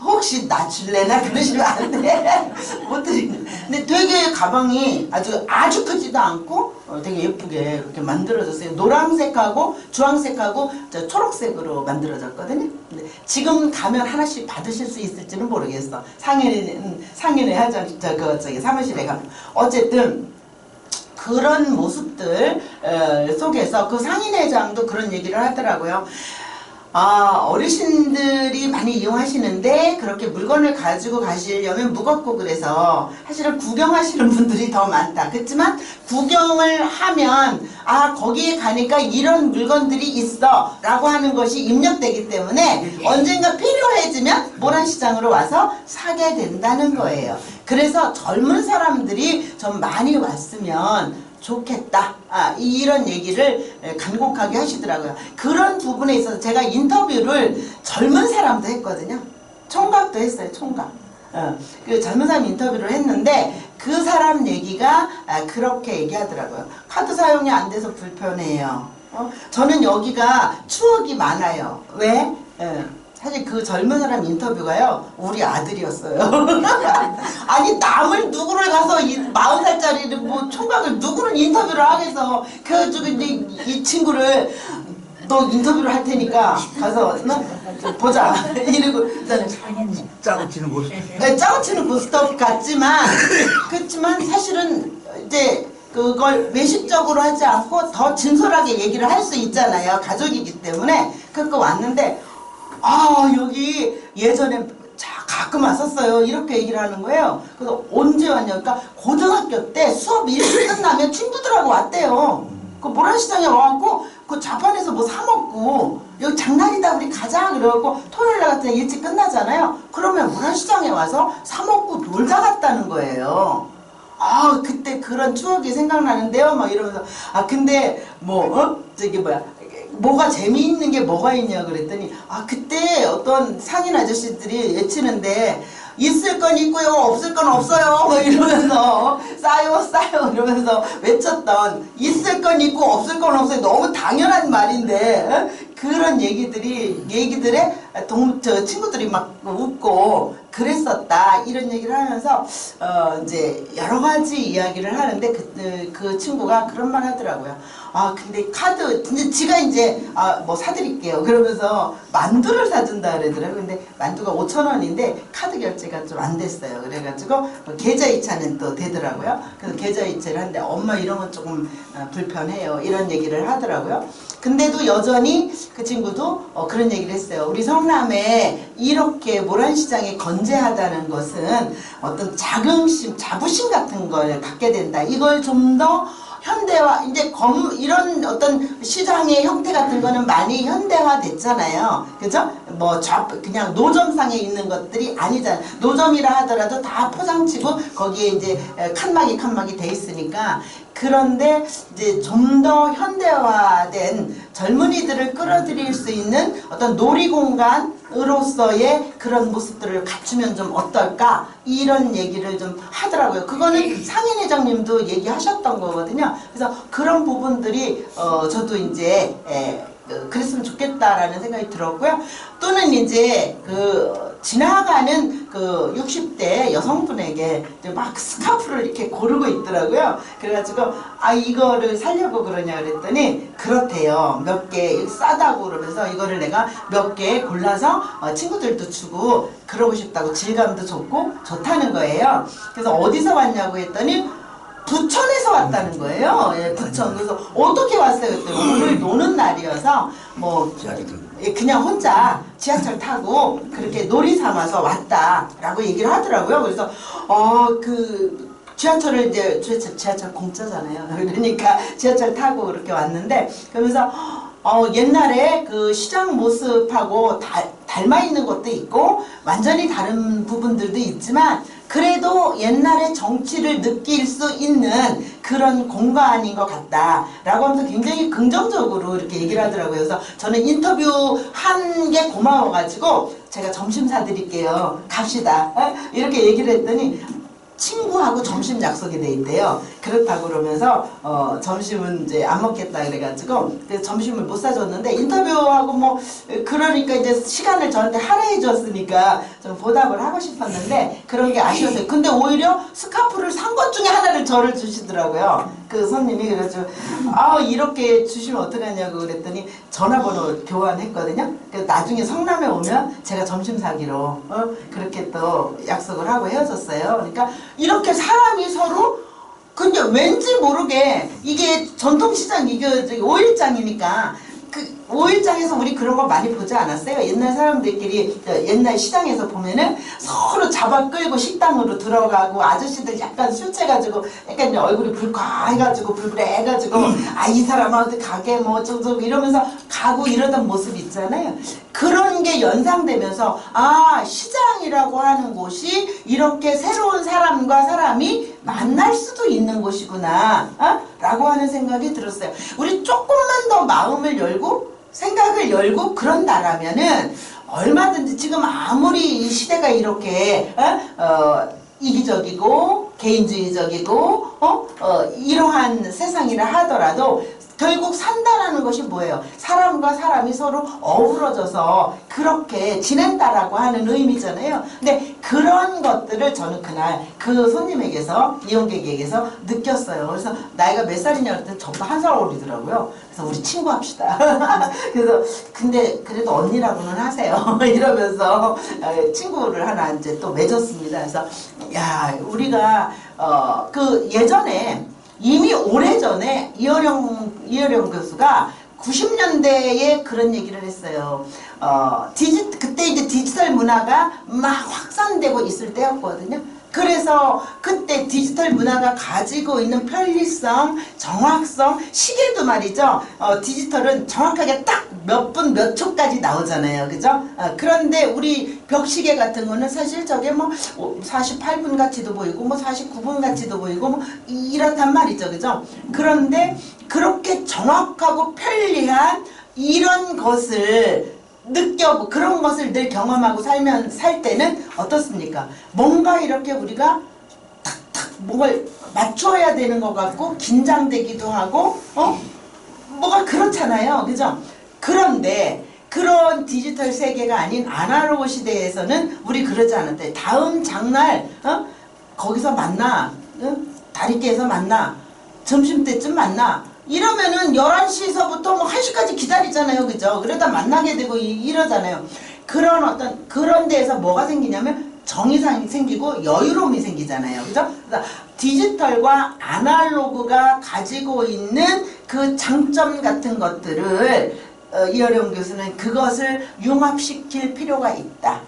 S1: 혹시 나 줄래나 그러시면 안 돼. 못 드립니다. 근데 되게 가방이 아주 크지도 않고 되게 예쁘게 이렇게 만들어졌어요. 노란색하고 주황색하고 초록색으로 만들어졌거든요. 근데 지금 가면 하나씩 받으실 수 있을지는 모르겠어. 상인회 하자 저기 사무실에 가면 어쨌든. 그런 모습들 속에서 그 상인회장도 그런 얘기를 하더라고요. 어르신들이 많이 이용하시는데 그렇게 물건을 가지고 가시려면 무겁고 그래서 사실은 구경하시는 분들이 더 많다. 그렇지만 구경을 하면 거기에 가니까 이런 물건들이 있어 라고 하는 것이 입력되기 때문에 언젠가 필요해지면 모란시장으로 와서 사게 된다는 거예요. 그래서 젊은 사람들이 좀 많이 왔으면 좋겠다. 이런 얘기를 간곡하게 하시더라고요. 그런 부분에 있어서 제가 인터뷰를 젊은 사람도 했거든요. 총각도 했어요. 총각. 그 젊은 사람 인터뷰를 했는데 그 사람 얘기가 그렇게 얘기하더라고요. 카드 사용이 안 돼서 불편해요. 저는 여기가 추억이 많아요. 왜? 사실 그 젊은 사람 인터뷰가요 우리 아들이었어요. 아니 남을 누구를 가서 40살짜리를 뭐 총각을 누구를 인터뷰를 하겠어. 그래가지고 이제 이 친구를 너 인터뷰를 할 테니까 가서 보자 이러고
S4: 짜고 치는 모습.
S1: 짜고 치는 모습 같지만 그렇지만 사실은 이제 그걸 외식적으로 하지 않고 더 진솔하게 얘기를 할 수 있잖아요. 가족이기 때문에. 그러니까 왔는데 여기 예전에 가끔 왔었어요. 이렇게 얘기를 하는 거예요. 그래서 언제 왔냐? 그러니까 고등학교 때 수업 일찍 끝나면 친구들하고 왔대요. 그 모란시장에 와갖고 그 자판에서 뭐 사 먹고 여기 장날이다 우리 가자 그래갖고 토요일날 같은 날 일찍 끝나잖아요. 그러면 모란시장에 와서 사 먹고 놀다 갔다는 거예요. 그때 그런 추억이 생각나는데요. 막 이러면서 근데 뭐가 재미있는 게 뭐가 있냐 그랬더니 그때 어떤 상인 아저씨들이 외치는데 있을 건 있고요 없을 건 없어요 뭐 이러면서 싸요 이러면서 외쳤던 있을 건 있고 없을 건 없어요. 너무 당연한 말인데 그런 얘기들에 친구들이 막 웃고 그랬었다 이런 얘기를 하면서 이제 여러 가지 이야기를 하는데 그 친구가 그런 말 하더라고요. 근데 카드 근데 지가 이제 뭐 사드릴게요 그러면서 만두를 사준다 그러더라고요. 근데 만두가 5,000원인데 카드 결제가 좀 안 됐어요. 그래가지고 계좌이체는 또 되더라고요. 그래서 계좌이체를 하는데 엄마 이런 건 조금 불편해요 이런 얘기를 하더라고요. 근데도 여전히 그 친구도 그런 얘기를 했어요. 우리 성남에 이렇게 모란시장이 건재하다는 것은 어떤 자부심 같은 걸 갖게 된다. 이걸 좀 더 현대화 이제 이런 어떤 시장의 형태 같은 거는 많이 현대화 됐잖아요. 그죠? 뭐 그냥 노점상에 있는 것들이 아니잖아요. 노점이라 하더라도 다 포장치고 거기에 이제 칸막이 돼 있으니까. 그런데 이제 좀 더 현대화된 젊은이들을 끌어들일 수 있는 어떤 놀이공간으로서의 그런 모습들을 갖추면 좀 어떨까 이런 얘기를 좀 하더라고요. 그거는 상인회장님도 얘기하셨던 거거든요. 그래서 그런 부분들이 저도 이제 그랬으면 좋겠다라는 생각이 들었고요. 또는 이제 지나가는 60대 여성분에게 막 스카프를 이렇게 고르고 있더라고요. 그래가지고 이거를 살려고 그러냐 그랬더니 그렇대요. 몇 개 싸다고 그러면서 이거를 내가 몇 개 골라서 친구들도 주고 그러고 싶다고 질감도 좋고 좋다는 거예요. 그래서 어디서 왔냐고 했더니 부천에서 왔다는 거예요. 예, 부천. 그래서 어떻게 왔어요? 그랬더니 오늘 노는 날이어서 뭐 예, 그냥 혼자 지하철 타고 그렇게 놀이 삼아서 왔다라고 얘기를 하더라고요. 그래서 그 지하철을 이제 지하철 공짜잖아요. 그러니까 지하철 타고 그렇게 왔는데 그러면서 옛날에 그 시장 모습하고 닮아 있는 것도 있고 완전히 다른 부분들도 있지만 그래도 옛날의 정치를 느낄 수 있는 그런 공간인 것 같다라고 하면서 굉장히 긍정적으로 이렇게 얘기를 하더라고요. 그래서 저는 인터뷰 한 게 고마워가지고 제가 점심 사드릴게요. 갑시다. 이렇게 얘기를 했더니 친구하고 점심 약속이 돼 있대요. 그렇다고 그러면서 점심은 이제 안 먹겠다 그래가지고 그래서 점심을 못 사줬는데 인터뷰하고 뭐 그러니까 이제 시간을 저한테 할애해 줬으니까 좀 보답을 하고 싶었는데 그런 게 아쉬웠어요. 근데 오히려 스카프를 산 것 중에 하나를 저를 주시더라고요. 그 손님이 그래가지고 이렇게 주시면 어떡하냐고 그랬더니 전화번호 교환했거든요. 그래서 나중에 성남에 오면 제가 점심 사기로 그렇게 또 약속을 하고 헤어졌어요. 그러니까 이렇게 사람이 서로 근데 왠지 모르게 이게 전통시장 이게 5일장이니까 그 5일장에서 우리 그런 거 많이 보지 않았어요? 옛날 사람들끼리 옛날 시장에서 보면은 서로 잡아 끌고 식당으로 들어가고 아저씨들 약간 술 취해가지고 약간 이제 얼굴이 불쾌해가지고 불그레해가지고 이 사람한테 가게 뭐 저거 이러면서 가고 이러던 모습 있잖아요. 그런 게 연상되면서 시장이라고 하는 곳이 이렇게 새로운 사람과 사람이 만날 수도 있는 곳이구나 라고 하는 생각이 들었어요. 우리 조금만 더 마음을 열고 생각을 열고 그런다라면은 얼마든지 지금 아무리 이 시대가 이렇게 이기적이고 개인주의적이고 이러한 세상이라 하더라도 결국 산다라는 것이 뭐예요? 사람과 사람이 서로 어우러져서 그렇게 지낸다라고 하는 의미잖아요. 근데 그런 것들을 저는 그날 그 손님에게서 이용객에게서 느꼈어요. 그래서 나이가 몇 살이냐 그랬더니 저보다 한 살 어리더라고요. 그래서 우리 친구 합시다. 그래서 근데 그래도 언니라고는 하세요. 이러면서 친구를 하나 이제 또 맺었습니다. 그래서 우리가 그 예전에 이미 오래전에 이어령 교수가 90년대에 그런 얘기를 했어요. 그때 이제 디지털 문화가 막 확산되고 있을 때였거든요. 그래서 그때 디지털 문화가 가지고 있는 편리성, 정확성, 시계도 말이죠. 디지털은 정확하게 딱 몇 분 몇 초까지 나오잖아요. 그죠? 그런데 우리 벽시계 같은 거는 사실 저게 뭐 48분 같이도 보이고 뭐 49분 같이도 보이고 뭐 이렇단 말이죠. 그죠? 그런데 그렇게 정확하고 편리한 이런 것을 느껴보고 그런 것을 늘 경험하고 살 때는 어떻습니까? 뭔가 이렇게 우리가 탁탁 뭔가를 맞춰야 되는 것 같고 긴장되기도 하고 뭐가 그렇잖아요. 그죠? 그런데 그런 디지털 세계가 아닌 아날로그 시대에서는 우리 그러지 않았대. 다음 장날 거기서 만나 다리께에서 만나 점심때쯤 만나 이러면은 11시서부터 뭐 1시까지 기다리잖아요. 그죠? 그러다 만나게 되고 이러잖아요. 그런 데에서 뭐가 생기냐면 정이 생기고 여유로움이 생기잖아요. 그죠? 그래서 디지털과 아날로그가 가지고 있는 그 장점 같은 것들을 이어령 교수는 그것을 융합시킬 필요가 있다.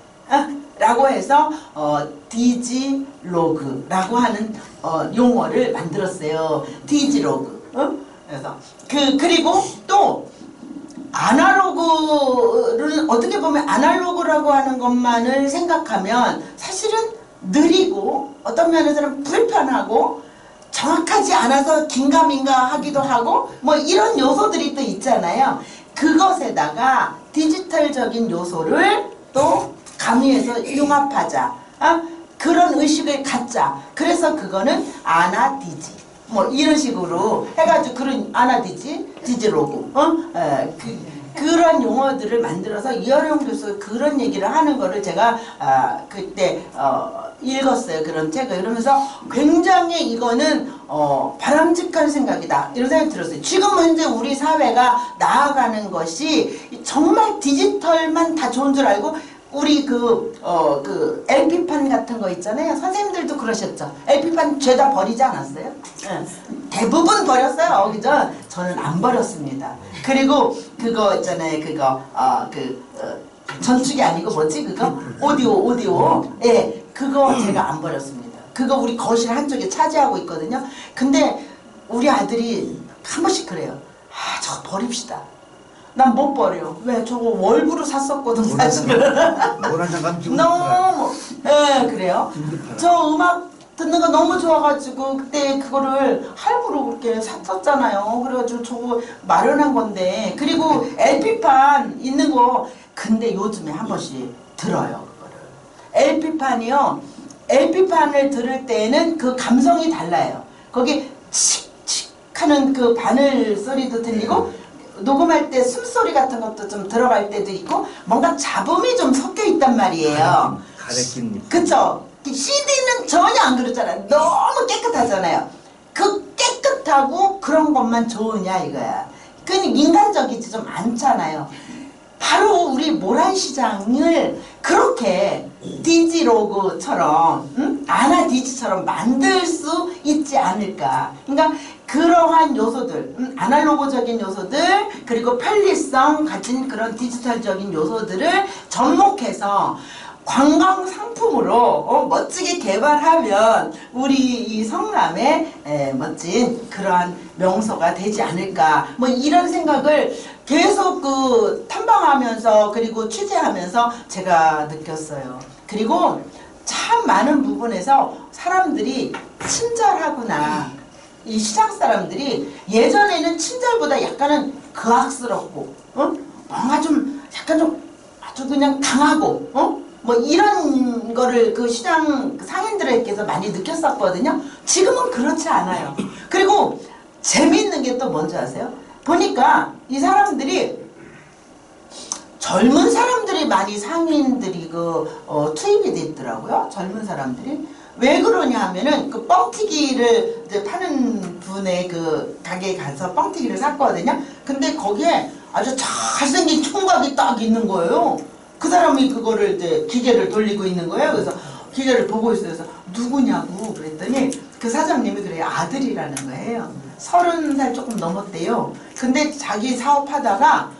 S1: 라고 해서 디지로그라고 하는 용어를 만들었어요. 디지로그. 그래서 그리고 또 아날로그를 어떻게 보면 아날로그라고 하는 것만을 생각하면 사실은 느리고 어떤 면에서는 불편하고 정확하지 않아서 긴가민가 하기도 하고 뭐 이런 요소들이 또 있잖아요. 그것에다가 디지털적인 요소를 또 가미해서 융합하자. 그런 의식을 갖자. 그래서 그거는 아나디지. 뭐 이런 식으로 해가지고 그런 아나디지, 디지로그, 그런 용어들을 만들어서 이어령 교수가 그런 얘기를 하는 거를 제가 그때 읽었어요. 그런 책을. 그러면서 굉장히 이거는 바람직한 생각이다. 이런 생각이 들었어요. 지금 현재 우리 사회가 나아가는 것이 정말 디지털만 다 좋은 줄 알고 우리 그 LP판 같은 거 있잖아요. 선생님들도 그러셨죠. LP판 죄다 버리지 않았어요? 예. 대부분 버렸어요. 그죠? 저는 안 버렸습니다. 그리고 그거 있잖아요. 그거 전축이 아니고 뭐지 그거? 오디오. 예, 그거 제가 안 버렸습니다. 그거 우리 거실 한쪽에 차지하고 있거든요. 근데 우리 아들이 한 번씩 그래요. 아, 저거 버립시다. 난 못 버려. 왜? 저거 월부로 샀었거든 사실은.
S4: 노란 장갑 지금
S1: 너무 그래요. 저 음악 듣는 거 너무 좋아가지고 그때 그거를 할부로 그렇게 샀었잖아요. 그래가지고 저거 마련한 건데, 그리고 LP판 있는 거 근데 요즘에 한 번씩 들어요 그거를. LP판이요. LP판을 들을 때는 그 감성이 달라요. 거기 칙칙 하는 그 바늘 소리도 들리고 녹음할 때 숨소리 같은 것도 좀 들어갈 때도 있고 뭔가 잡음이 좀 섞여 있단 말이에요.
S4: 가래낀
S1: 그쵸? CD는 전혀 안 그렇잖아요. 너무 깨끗하잖아요. 그 깨끗하고 그런 것만 좋으냐 이거야. 그건 인간적이지 좀 않잖아요. 바로 우리 모란시장을 그렇게 디지로그처럼 아나디지처럼 만들 수 있지 않을까. 그러니까 그러한 요소들, 아날로그적인 요소들, 그리고 편리성 가진 그런 디지털적인 요소들을 접목해서 관광 상품으로 멋지게 개발하면 우리 이 성남의 멋진 그러한 명소가 되지 않을까, 뭐 이런 생각을 계속 그 탐방하면서 그리고 취재하면서 제가 느꼈어요. 그리고 참 많은 부분에서 사람들이 친절하구나. 이 시장 사람들이 예전에는 친절보다 약간은 거악스럽고 뭔가 좀 약간 좀 아주 그냥 강하고 뭐 이런 거를 그 시장 상인들에게서 많이 느꼈었거든요. 지금은 그렇지 않아요. 그리고 재미있는 게 또 뭔지 아세요? 보니까 이 사람들이 젊은 사람들이 많이 상인들이 투입이 돼 있더라고요. 젊은 사람들이. 왜 그러냐 하면은 그 뻥튀기를 이제 파는 분의 그 가게에 가서 뻥튀기를 샀거든요. 근데 거기에 아주 잘생긴 총각이 딱 있는 거예요. 그 사람이 그거를 이제 기계를 돌리고 있는 거예요. 그래서 기계를 보고 있어요. 그래서 누구냐고 그랬더니 그 사장님이 그래요. 아들이라는 거예요. 30살 조금 넘었대요. 근데 자기 사업하다가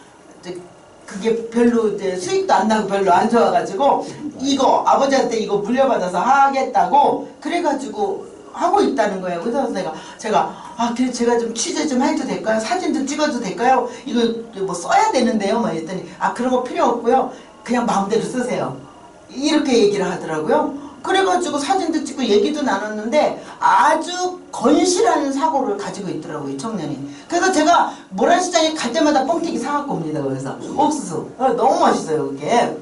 S1: 이제 그게 별로 이제 수익도 안 나고 별로 안 좋아가지고 이거 아버지한테 이거 물려받아서 하겠다고 그래가지고 하고 있다는 거예요. 그래서 제가 그래 제가 좀 취재 좀 해도 될까요? 사진 좀 찍어도 될까요? 이거 뭐 써야 되는데요. 막 했더니 그런 거 필요 없고요. 그냥 마음대로 쓰세요. 이렇게 얘기를 하더라고요. 그래가지고 사진도 찍고 얘기도 나눴는데 아주 건실한 사고를 가지고 있더라고요, 이 청년이. 그래서 제가 모란시장에 갈 때마다 뻥튀기 사갖고 옵니다. 그래서 옥수수 너무 맛있어요 그게.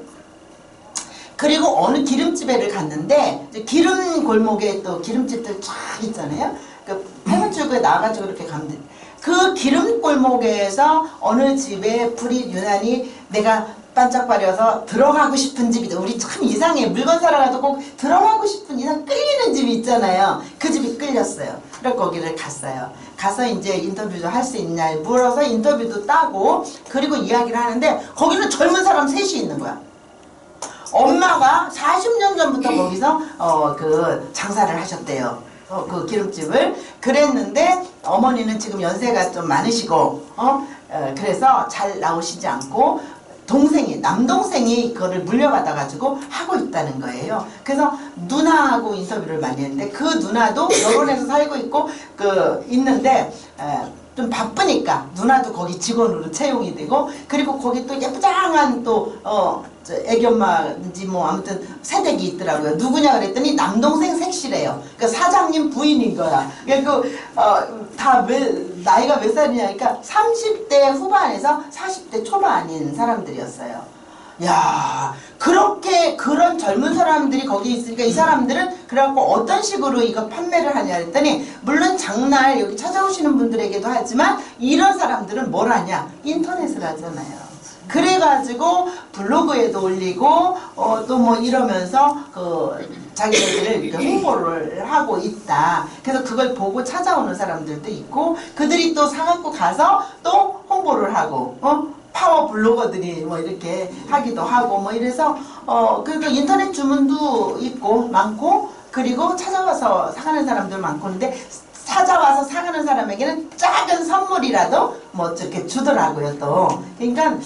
S1: 그리고 어느 기름집에를 갔는데 기름 골목에 또 기름집들 쫙 있잖아요. 그 8번 출구에 나가지고 이렇게 가면 돼. 그 기름 골목에서 어느 집에 불이 유난히 내가 반짝거려서 들어가고 싶은 집이, 우리 참 이상해. 물건 사러 가도 꼭 들어가고 싶은 이상 끌리는 집이 있잖아요. 그 집이 끌렸어요. 그래서 거기를 갔어요. 가서 이제 인터뷰 좀 할 수 있냐 물어서 인터뷰도 따고 그리고 이야기를 하는데 거기는 젊은 사람 셋이 있는 거야. 엄마가 40년 전부터 거기서 그 장사를 하셨대요. 그 기름집을. 그랬는데 어머니는 지금 연세가 좀 많으시고 그래서 잘 나오시지 않고 남동생이 그거를 물려받아가지고 하고 있다는 거예요. 그래서 누나하고 인터뷰를 많이 했는데 그 누나도 결혼해서 살고 있고 있는데 좀 바쁘니까 누나도 거기 직원으로 채용이 되고 그리고 거기 또 예쁘장한 또 애견마인지 뭐 아무튼 새댁이 있더라고요. 누구냐 그랬더니 남동생 셋이래요. 그러니까 사장님 부인인 거야. 그러니까 다 나이가 몇 살이냐니까 30대 후반에서 40대 초반인 사람들이었어요. 야, 그렇게 그런 젊은 사람들이 거기 있으니까 이 사람들은 그래갖고 어떤 식으로 이거 판매를 하냐 했더니 물론 장날 여기 찾아오시는 분들에게도 하지만 이런 사람들은 뭘 하냐? 인터넷을 하잖아요. 그래가지고 블로그에도 올리고 또 뭐 이러면서 자기네들을 이렇게 홍보를 하고 있다. 그래서 그걸 보고 찾아오는 사람들도 있고 그들이 또 사갖고 가서 또 홍보를 하고 파워 블로거들이 뭐 이렇게 하기도 하고 뭐 이래서 그래도 인터넷 주문도 있고 많고 그리고 찾아와서 사가는 사람들 많고 근데 찾아와서 사가는 사람에게는 작은 선물이라도 뭐 이렇게 주더라고요 또. 그러니까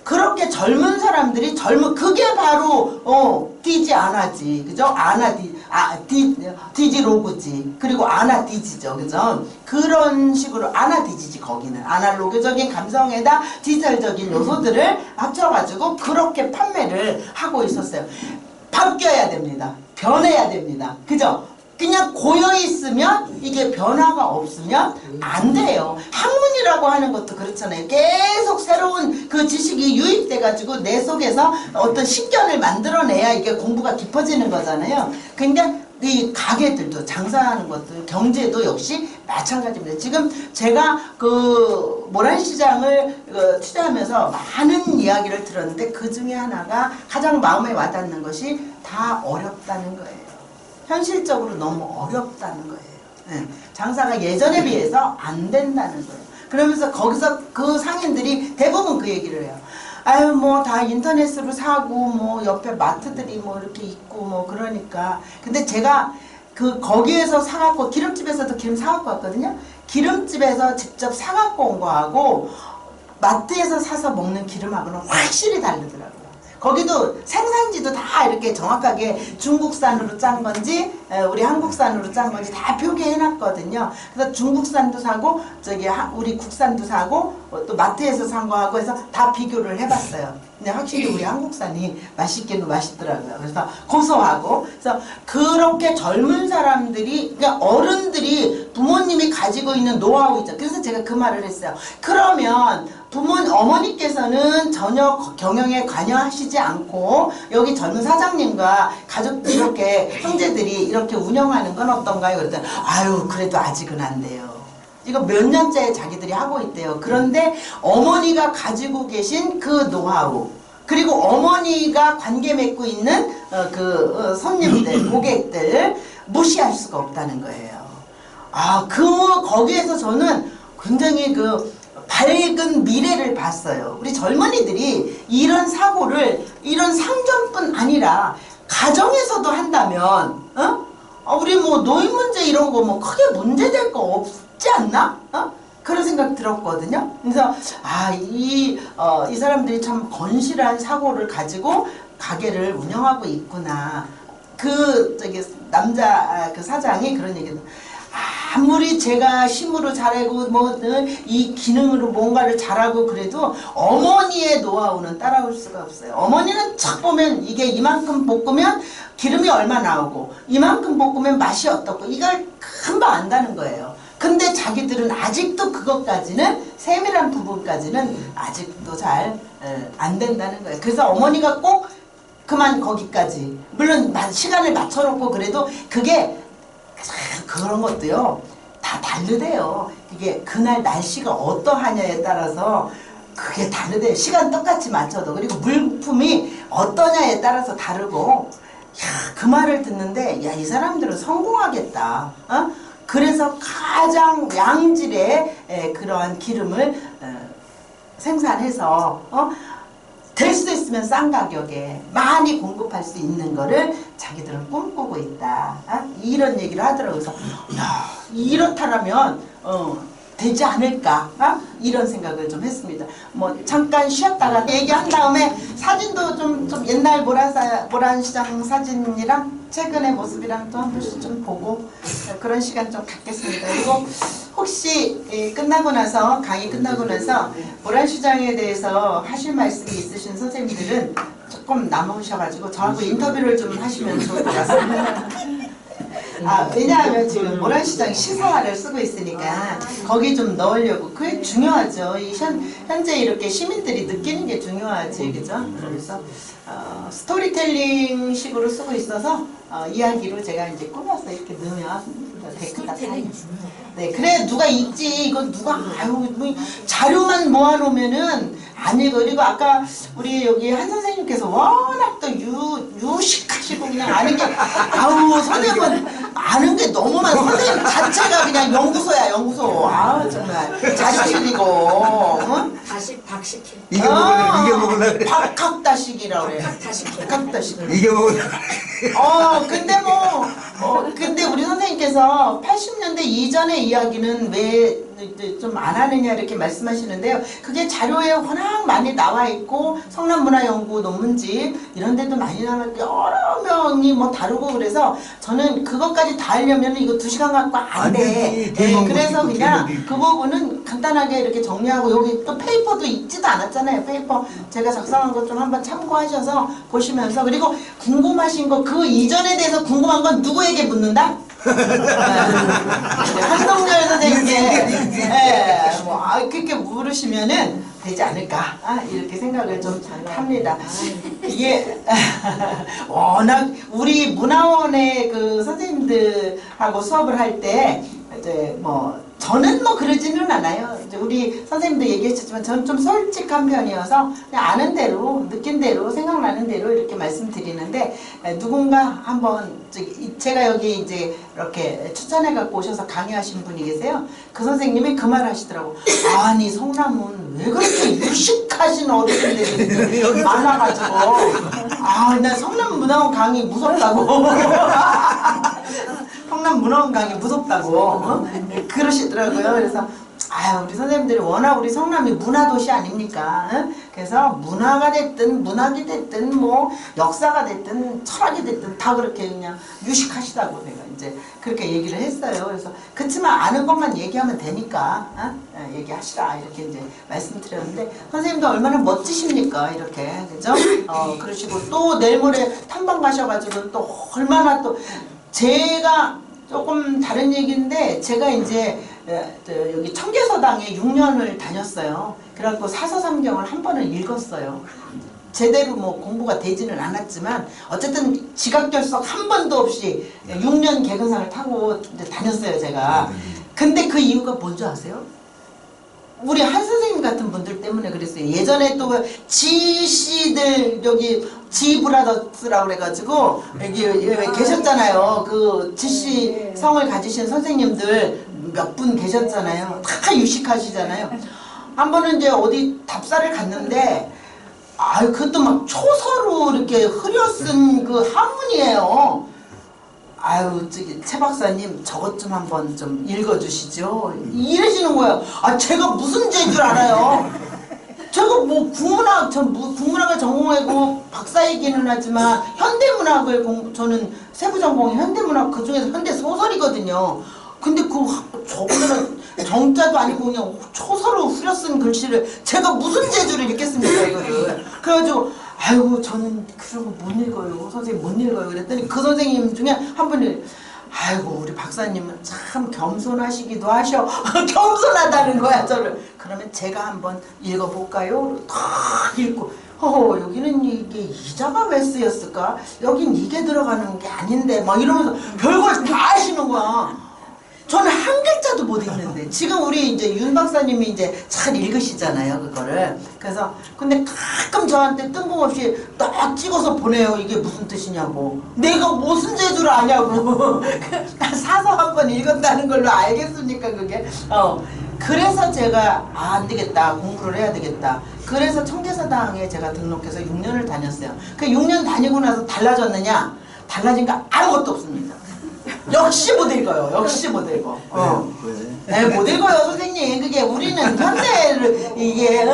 S1: 그렇게 젊은 사람들이 그게 바로 디지 아나지 그죠? 디지 로그지 그리고 아나 디지죠 그죠? 그런 식으로 아나 디지지 거기는 아날로그적인 감성에다 디지털적인 요소들을 합쳐가지고 그렇게 판매를 하고 있었어요. 바뀌어야 됩니다. 변해야 됩니다. 그죠? 그냥 고여있으면 이게 변화가 없으면 안 돼요. 학문이라고 하는 것도 그렇잖아요. 계속 새로운 그 지식이 유입돼가지고 내 속에서 어떤 식견을 만들어내야 이게 공부가 깊어지는 거잖아요. 그러니까 이 가게들도 장사하는 것도 경제도 역시 마찬가지입니다. 지금 제가 그 모란시장을 투자하면서 많은 이야기를 들었는데 그 중에 하나가 가장 마음에 와닿는 것이 다 어렵다는 거예요. 현실적으로 너무 어렵다는 거예요. 네. 장사가 예전에 비해서 안 된다는 거예요. 그러면서 거기서 그 상인들이 대부분 그 얘기를 해요. 아유 뭐 다 인터넷으로 사고 뭐 옆에 마트들이 뭐 이렇게 있고 뭐 그러니까 근데 제가 그 거기에서 사갖고 기름집에서도 기름 사갖고 왔거든요. 기름집에서 직접 사갖고 온 거하고 마트에서 사서 먹는 기름하고는 확실히 다르더라고요. 거기도 생산지도 다 이렇게 정확하게 중국산으로 짠 건지 우리 한국산으로 짠 건지 다 표기해 놨거든요. 그래서 중국산도 사고 저기 우리 국산도 사고 또 마트에서 산 거하고 해서 다 비교를 해봤어요. 근데 확실히 우리 한국산이 맛있기는 맛있더라고요. 그래서 고소하고 그래서 그렇게 젊은 사람들이 그러니까 어른들이 부모님이 가지고 있는 노하우 있죠. 그래서 제가 그 말을 했어요. 그러면 어머니께서는 전혀 경영에 관여하시지 않고 여기 젊은 사장님과 가족들 이렇게 형제들이 이렇게 운영하는 건 어떤가요? 그랬더니 아유 그래도 아직은 안 돼요. 이거 몇 년째 자기들이 하고 있대요. 그런데 어머니가 가지고 계신 그 노하우 그리고 어머니가 관계 맺고 있는 손님들, 고객들 무시할 수가 없다는 거예요. 거기에서 저는 굉장히 밝은 미래를 봤어요. 우리 젊은이들이 이런 사고를 이런 상점뿐 아니라 가정에서도 한다면 우리 뭐 노인 문제 이런 거 뭐 크게 문제될 거 없지 않나? 그런 생각 들었거든요. 그래서 이 사람들이 참 건실한 사고를 가지고 가게를 운영하고 있구나. 남자 사장이 그런 얘기를 아무리 제가 힘으로 잘하고 이 기능으로 뭔가를 잘하고 그래도 어머니의 노하우는 따라올 수가 없어요. 어머니는 척 보면 이게 이만큼 볶으면 기름이 얼마 나오고 이만큼 볶으면 맛이 어떻고 이걸 금방 안다는 거예요. 근데 자기들은 아직도 그것까지는 세밀한 부분까지는 아직도 잘 안 된다는 거예요. 그래서 어머니가 꼭 그만 거기까지 물론 시간을 맞춰놓고 그래도 그게 그런 것도요 다 다르대요. 이게 그날 날씨가 어떠하냐에 따라서 그게 다르대요. 시간 똑같이 맞춰도 그리고 물품이 어떠냐에 따라서 다르고 그 말을 듣는데 이 사람들은 성공하겠다. 그래서 가장 양질의 그러한 기름을 생산해서 될 수 있으면 싼 가격에 많이 공급할 수 있는 거를 자기들은 꿈꾸고 있다. 이런 얘기를 하더라고요. 그래서 이렇다라면 되지 않을까? 이런 생각을 좀 했습니다. 뭐 잠깐 쉬었다가 얘기한 다음에 사진도 좀 옛날 모란시장 사진이랑 최근의 모습이랑 또 한 번씩 좀 보고 그런 시간 좀 갖겠습니다. 그리고 혹시 끝나고 나서 강의 끝나고 나서 모란시장에 대해서 하실 말씀이 있으신 선생님들은 조금 남으셔가지고 저하고 인터뷰를 좀 하시면 좋을 것 같습니다. 왜냐하면 지금 모란시장이 시사를 쓰고 있으니까 거기 좀 넣으려고 그게 중요하죠. 현재 이렇게 시민들이 느끼는 게 중요하지, 그죠? 그래서 스토리텔링 식으로 쓰고 있어서 이야기로 제가 이제 꾸며서 이렇게 넣으면 댓글 딱 달려. 네, 그래 누가 읽지. 이거 누가 뭐 자료만 모아놓으면은 안 읽어. 그리고 아까 우리 여기 한 선생님께서 워낙 또 유식하시고 그냥 아는 게 선생님은 아는 게 너무 많아. 선생님 자체가 그냥 연구소야 연구소. 정말 자식이고.
S2: 박식해.
S4: 이게 먹으려 이게 먹으려
S1: 박학다식이라고 그래요.
S2: 박다식해.
S1: 박학다식.
S4: 이게 먹으려
S1: 근데 뭐, 근데 우리 선생님께서 80년대 이전의 이야기는 왜 좀 안 하느냐 이렇게 말씀하시는데요. 그게 자료에 워낙 많이 나와 있고 성남문화연구 논문집 이런 데도 많이 나와 여러 명이 뭐 다루고 그래서 저는 그것까지 다 하려면 이거 2시간 갖고 안 돼.
S4: 아니, 대목이
S1: 그래서
S4: 있고,
S1: 그냥
S4: 대목이
S1: 그 부분은 간단하게 이렇게 정리하고 여기 또 페이퍼도 있지도 않았잖아요. 페이퍼 제가 작성한 것 좀 한번 참고하셔서 보시면서 그리고 궁금하신 거 그 이전에 대해서 궁금한 건 누구에게 묻는다? 한동열 선생님께 그렇게 물으시면은 되지 않을까 이렇게 생각을 좀 합니다. 이게 워낙 우리 문화원의 그 선생님들하고 수업을 할 때 이제 뭐 저는 뭐 그러지는 않아요. 이제 우리 선생님도 얘기하셨지만 저는 좀 솔직한 편이어서 그냥 아는 대로 느낀 대로 생각나는 대로 이렇게 말씀드리는데 누군가 한번 제가 여기 이제 이렇게 추천해 갖고 오셔서 강의하신 분이 계세요. 그 선생님이 그 말 하시더라고. 아니 성남은 왜 그렇게 유식하신 어르신들이 많아가지고 나 성남문화원 강의 무섭다고. 성남문화원 강의 무섭다고 그러시더라고요. 그래서 우리 선생님들이 워낙 우리 성남이 문화도시 아닙니까? 그래서 문화가 됐든 문학이 됐든 뭐 역사가 됐든 철학이 됐든 다 그렇게 그냥 유식하시다고 내가 이제 그렇게 얘기를 했어요. 그래서 그치만 아는 것만 얘기하면 되니까 얘기하시라 이렇게 이제 말씀드렸는데 선생님도 얼마나 멋지십니까? 이렇게 그죠? 그러시고 또 내일 모레 탐방 가셔가지고 또 얼마나 또 제가 조금 다른 얘기인데 제가 이제 여기 청계서당에 6년을 다녔어요. 그래갖고 사서삼경을 한 번은 읽었어요. 제대로 뭐 공부가 되지는 않았지만 어쨌든 지각결석 한 번도 없이 6년 개근상을 타고 이제 다녔어요 제가. 근데 그 이유가 뭔지 아세요? 우리 한 선생님 같은 분들 때문에 그랬어요. 예전에 또 지씨들 여기 지브라더스라고 그래가지고 여기 계셨잖아요. 그 지씨 성을 가지신 선생님들 몇 분 계셨잖아요. 다 유식하시잖아요. 한 번은 이제 어디 답사를 갔는데 그것도 막 초서로 이렇게 흐려쓴 그 한문이에요. 저기 최 박사님 저것 좀 한번 좀 읽어주시죠. 이러시는 거예요. 제가 무슨 죄인 줄 알아요. 제가 뭐 국문학을 전공하고 박사이기는 하지만 현대문학을 저는 세부 전공이 현대문학 그 중에서 현대 소설이거든요. 근데 저거는 정자도 아니고 그냥 초서로 후려쓴 글씨를 제가 무슨 재주를 읽겠습니까 이거를. 그래가지고 저는 그런 거 못 읽어요. 선생님 못 읽어요. 그랬더니 그 선생님 중에 한 분이 우리 박사님은 참 겸손하시기도 하셔. 겸손하다는 거야 저를. 그러면 제가 한번 읽어볼까요? 탁 읽고 여기는 이게 이자가 왜 쓰였을까? 여긴 이게 들어가는 게 아닌데 막 이러면서 별걸 다 하시는 거야. 저는 한 글자도 못 읽는데 지금 우리 이제 윤 박사님이 이제 잘 읽으시잖아요 그거를. 그래서 근데 가끔 저한테 뜬금없이 딱 찍어서 보내요. 이게 무슨 뜻이냐고. 내가 무슨 재주를 아냐고. 사서 한번 읽었다는 걸로 알겠습니까 그게. 그래서 제가 안 되겠다 공부를 해야 되겠다. 그래서 청계서당에 제가 등록해서 6년을 다녔어요. 그 6년 다니고 나서 달라졌느냐? 달라진 거 아무것도 없습니다. 역시 못 읽어요. 역시 못 읽어. 네, 못 읽어요, 선생님. 그게 우리는 현대를 이게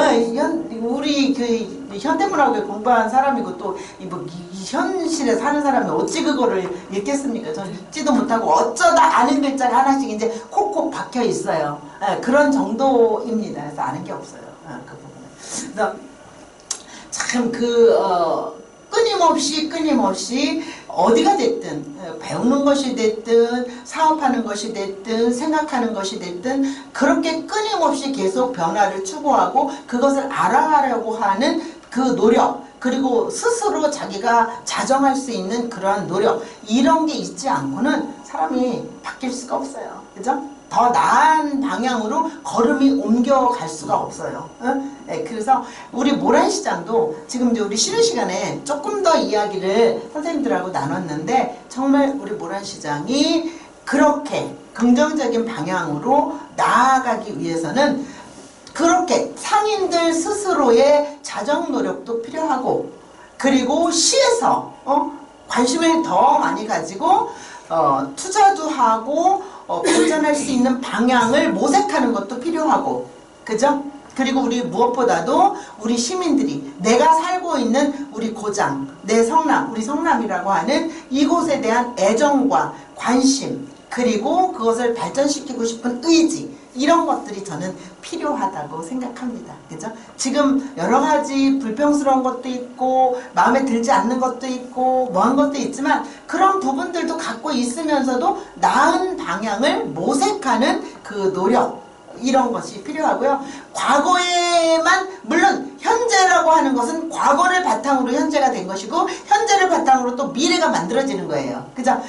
S1: 우리 그 현대문학을 공부한 사람이고 또 뭐 현실에 사는 사람이 어찌 그거를 읽겠습니까? 저는 읽지도 못하고 어쩌다 아는 글자가 하나씩 이제 콕콕 박혀 있어요. 네, 그런 정도입니다. 그래서 아는 게 없어요. 그 부분은. 그래서 참 끊임없이 어디가 됐든 배우는 것이 됐든 사업하는 것이 됐든 생각하는 것이 됐든 그렇게 끊임없이 계속 변화를 추구하고 그것을 알아가려고 하는 그 노력 그리고 스스로 자기가 자정할 수 있는 그러한 노력 이런 게 있지 않고는 사람이 바뀔 수가 없어요. 그죠? 더 나은 방향으로 걸음이 옮겨갈 수가 없어요. 네, 그래서 우리 모란시장도 지금 이제 우리 쉬는 시간에 조금 더 이야기를 선생님들하고 나눴는데 정말 우리 모란시장이 그렇게 긍정적인 방향으로 나아가기 위해서는 그렇게 상인들 스스로의 자정 노력도 필요하고, 그리고 시에서 관심을 더 많이 가지고 투자도 하고 발전할 수 있는 방향을 모색하는 것도 필요하고, 그죠? 그리고 우리 무엇보다도 우리 시민들이 내가 살고 있는 우리 고장, 내 성남, 우리 성남이라고 하는 이곳에 대한 애정과 관심, 그리고 그것을 발전시키고 싶은 의지, 이런 것들이 저는 필요하다고 생각합니다. 그죠? 지금 여러 가지 불평스러운 것도 있고 마음에 들지 않는 것도 있고 뭐한 것도 있지만, 그런 부분들도 갖고 있으면서도 나은 방향을 모색하는 그 노력, 이런 것이 필요하고요. 과거에만, 물론 현재라고 하는 것은 과거를 바탕으로 현재가 된 것이고, 현재를 바탕으로 또 미래가 만들어지는 거예요. 그죠?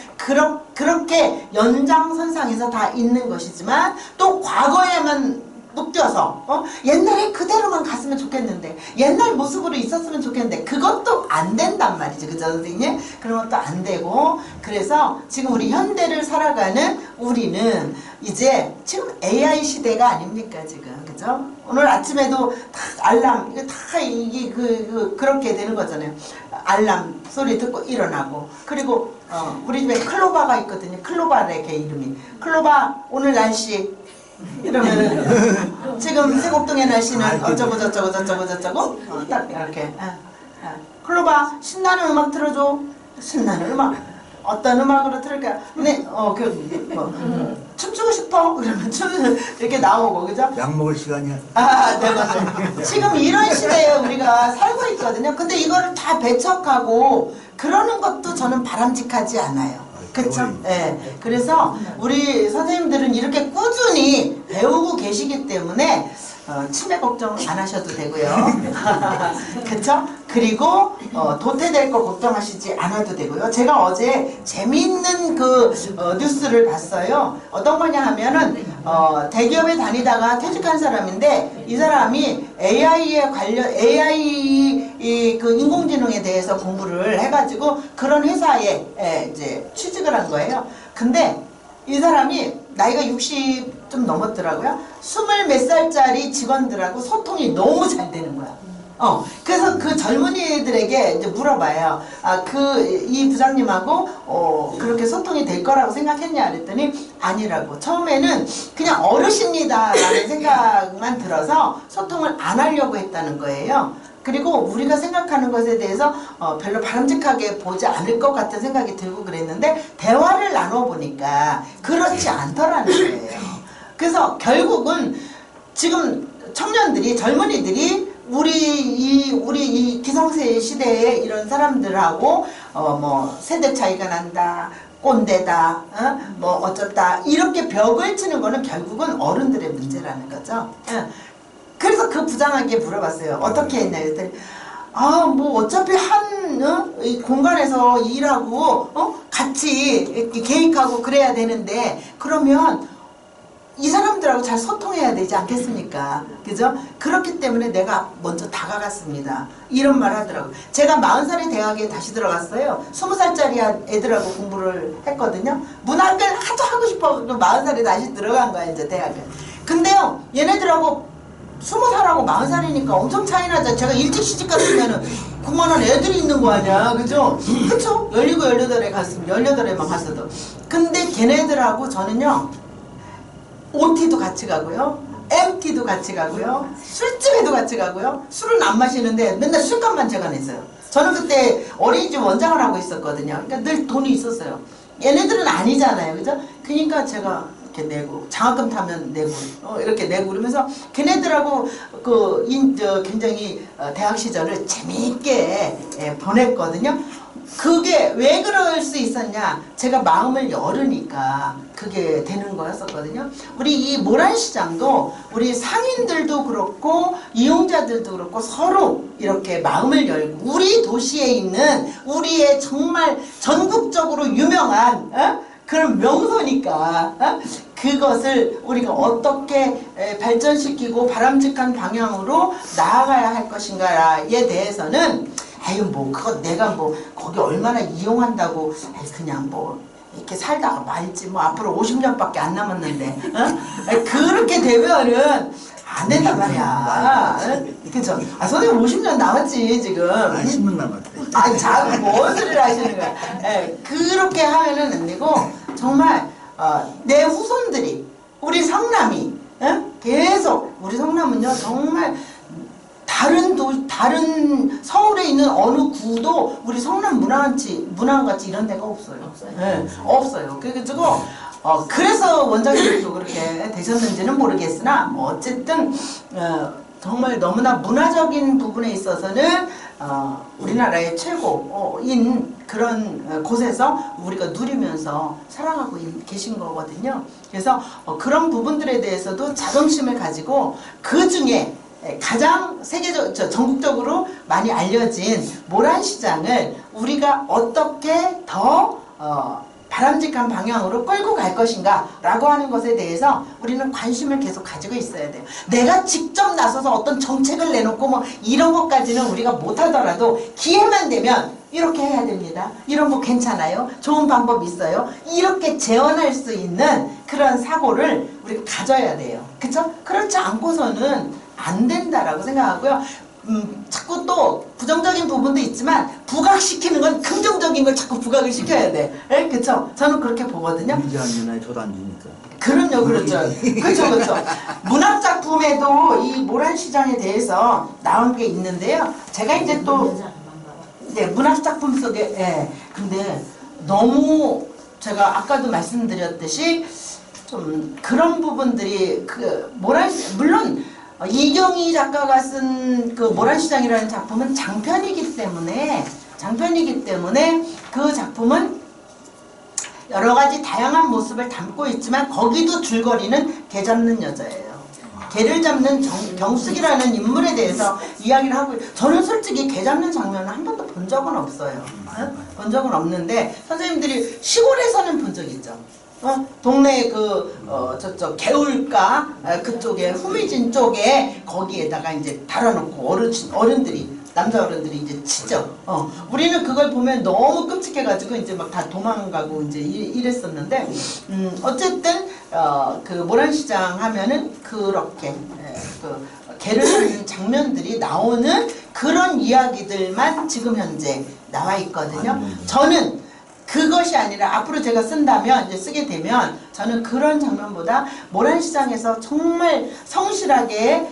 S1: 그렇게 연장선상에서 다 있는 것이지만, 또 과거에만 묶여서 옛날에 그대로만 갔으면 좋겠는데, 옛날 모습으로 있었으면 좋겠는데, 그것도 안 된단 말이죠. 그죠, 선생님? 그런 것도 안 되고, 그래서 지금 우리 현대를 살아가는 우리는 이제 지금 AI 시대가 아닙니까, 지금. 그죠? 오늘 아침에도 다 알람, 이거 다 이게 그렇게 되는 거잖아요. 알람 소리 듣고 일어나고, 그리고 우리 집에 클로바가 있거든요. 클로바래, 걔 이름이. 클로바, 오늘 날씨 이러면은 지금 세곡동의 날씨는 어쩌고 저쩌고 저쩌고 저쩌고 딱 이렇게. 클로바, 신나는 음악 틀어줘. 신나는 음악, 어떤 음악으로 틀을까? 근데 춤추고 싶어? 그러면 춤 이렇게 나오고, 그죠?
S4: 약 먹을 시간이야.
S1: 네, 맞아요. 지금 이런 시대에 우리가 살고 있거든요. 근데 이거를 다 배척하고 그러는 것도 저는 바람직하지 않아요. 그쵸? 네. 그래서 우리 선생님들은 이렇게 꾸준히 배우고 계시기 때문에 치매 걱정 안 하셔도 되고요. 그쵸? 그리고 도태될 거 걱정하시지 않아도 되고요. 제가 어제 재미있는 뉴스를 봤어요. 어떤 거냐 하면은 대기업에 다니다가 퇴직한 사람인데, 이 사람이 AI 인공지능에 대해서 공부를 해가지고 그런 회사에 이제 취직을 한 거예요. 근데 이 사람이 나이가 60 좀 넘었더라고요. 20 몇 살짜리 직원들하고 소통이 너무 잘 되는 거야. 그래서 그 젊은이들에게 이제 물어봐요. 이 부장님하고 그렇게 소통이 될 거라고 생각했냐 그랬더니 아니라고. 처음에는 그냥 어르신이다라는 생각만 들어서 소통을 안 하려고 했다는 거예요. 그리고 우리가 생각하는 것에 대해서 별로 바람직하게 보지 않을 것 같은 생각이 들고 그랬는데, 대화를 나눠보니까 그렇지 않더라는 거예요. 그래서 결국은 지금 청년들이, 젊은이들이 우리 이 기성세 시대에 이런 사람들하고 세대 차이가 난다, 꼰대다, 뭐 어쩌다, 이렇게 벽을 치는 거는 결국은 어른들의 문제라는 거죠. 그래서 그 부장에게 물어봤어요. 어떻게 했냐 그랬더니 어차피 이 공간에서 일하고 같이 이렇게 계획하고 그래야 되는데, 그러면 이 사람들하고 잘 소통해야 되지 않겠습니까? 그죠? 그렇기 때문에 내가 먼저 다가갔습니다. 이런 말 하더라고요. 제가 40살에 대학에 다시 들어갔어요. 20살짜리 애들하고 공부를 했거든요. 문학을 하도 하고 싶어 40살에 다시 들어간 거야, 이제 대학에. 근데요, 얘네들하고 20살하고 40살이니까 엄청 차이 나죠. 제가 일찍 시집 갔으면은 그만한 애들이 있는 거 아니야. 그죠? 그쵸? 17, 18에 갔으면 18에만 갔어도. 근데 걔네들하고 저는요, OT도 같이 가고요, MT도 같이 가고요, 술집에도 같이 가고요. 술은 안 마시는데 맨날 술값만 제가 냈어요. 저는 그때 어린이집 원장을 하고 있었거든요. 그러니까 늘 돈이 있었어요. 얘네들은 아니잖아요. 그죠? 그러니까 제가 이렇게 내고, 장학금 타면 내고, 이렇게 내고, 그러면서 걔네들하고 굉장히 대학 시절을 재미있게 보냈거든요. 그게 왜 그럴 수 있었냐? 제가 마음을 열으니까 그게 되는 거였었거든요. 우리 이 모란시장도 우리 상인들도 그렇고 이용자들도 그렇고 서로 이렇게 마음을 열고, 우리 도시에 있는 우리의 정말 전국적으로 유명한 그런 명소니까 그것을 우리가 어떻게 발전시키고 바람직한 방향으로 나아가야 할 것인가에 대해서는 그거 내가 거기 얼마나 이용한다고, 그냥 이렇게 살다가 말지 뭐 앞으로 50년밖에 안 남았는데 그렇게 되면은 안 된단 말이야. 그죠? 선생님 50년 남았지 지금.
S4: 10년 남았대.
S1: 아니 자뭔 소리를 하시는 거야. 그렇게 하면은 안 되고 정말 내 후손들이 우리 성남이 계속 우리 성남은요 정말 다른 서울에 있는 어느 구도 우리 성남 문화원같이 이런 데가 없어요. 없어요. 그래가지고 그래서 원장님도 그렇게 되셨는지는 모르겠으나 뭐 어쨌든 정말 너무나 문화적인 부분에 있어서는 우리나라의 최고인 그런 곳에서 우리가 누리면서 살아가고 계신 거거든요. 그래서 그런 부분들에 대해서도 자긍심을 가지고 그 중에 가장 전국적으로 많이 알려진 모란시장을 우리가 어떻게 더 바람직한 방향으로 끌고 갈 것인가 라고 하는 것에 대해서 우리는 관심을 계속 가지고 있어야 돼요. 내가 직접 나서서 어떤 정책을 내놓고 뭐 이런 것까지는 우리가 못하더라도 기회만 되면 이렇게 해야 됩니다. 이런 거 괜찮아요? 좋은 방법 있어요? 이렇게 제언할 수 있는 그런 사고를 우리가 가져야 돼요. 그쵸? 그렇지 않고서는 안 된다라고 생각하고요. 자꾸 또 부정적인 부분도 있지만 부각시키는 건 긍정적인 걸 자꾸 부각을 시켜야 돼. 그쵸? 저는 그렇게 보거든요.
S4: 이제 안 주나요? 저도 안 주니까.
S1: 그럼요, 그렇죠. 그렇죠. 문학작품에도 이 모란시장에 대해서 나온 게 있는데요. 제가 이제 또 문학작품 속에 근데 너무 제가 아까도 말씀드렸듯이 좀 그런 부분들이 물론 이경희 작가가 쓴 그 모란시장이라는 작품은 장편이기 때문에 그 작품은 여러 가지 다양한 모습을 담고 있지만 거기도 줄거리는 개 잡는 여자예요. 개를 잡는 경숙이라는 인물에 대해서 이야기를 하고 저는 솔직히 개 잡는 장면을 한 번도 본 적은 없어요. 본 적은 없는데 선생님들이 시골에서는 본 적 있죠. 동네 저쪽 개울가 그쪽에 후미진 쪽에 거기에다가 이제 달아놓고 어른들이 남자 어른들이 이제 치죠. 우리는 그걸 보면 너무 끔찍해가지고 이제 막 다 도망가고 이제 이랬었는데 어쨌든 그 모란시장 하면은 그렇게 그 개를 잡는 장면들이 나오는 그런 이야기들만 지금 현재 나와 있거든요. 저는 그것이 아니라 앞으로 제가 쓴다면 이제 쓰게 되면 저는 그런 장면보다 모란시장에서 정말 성실하게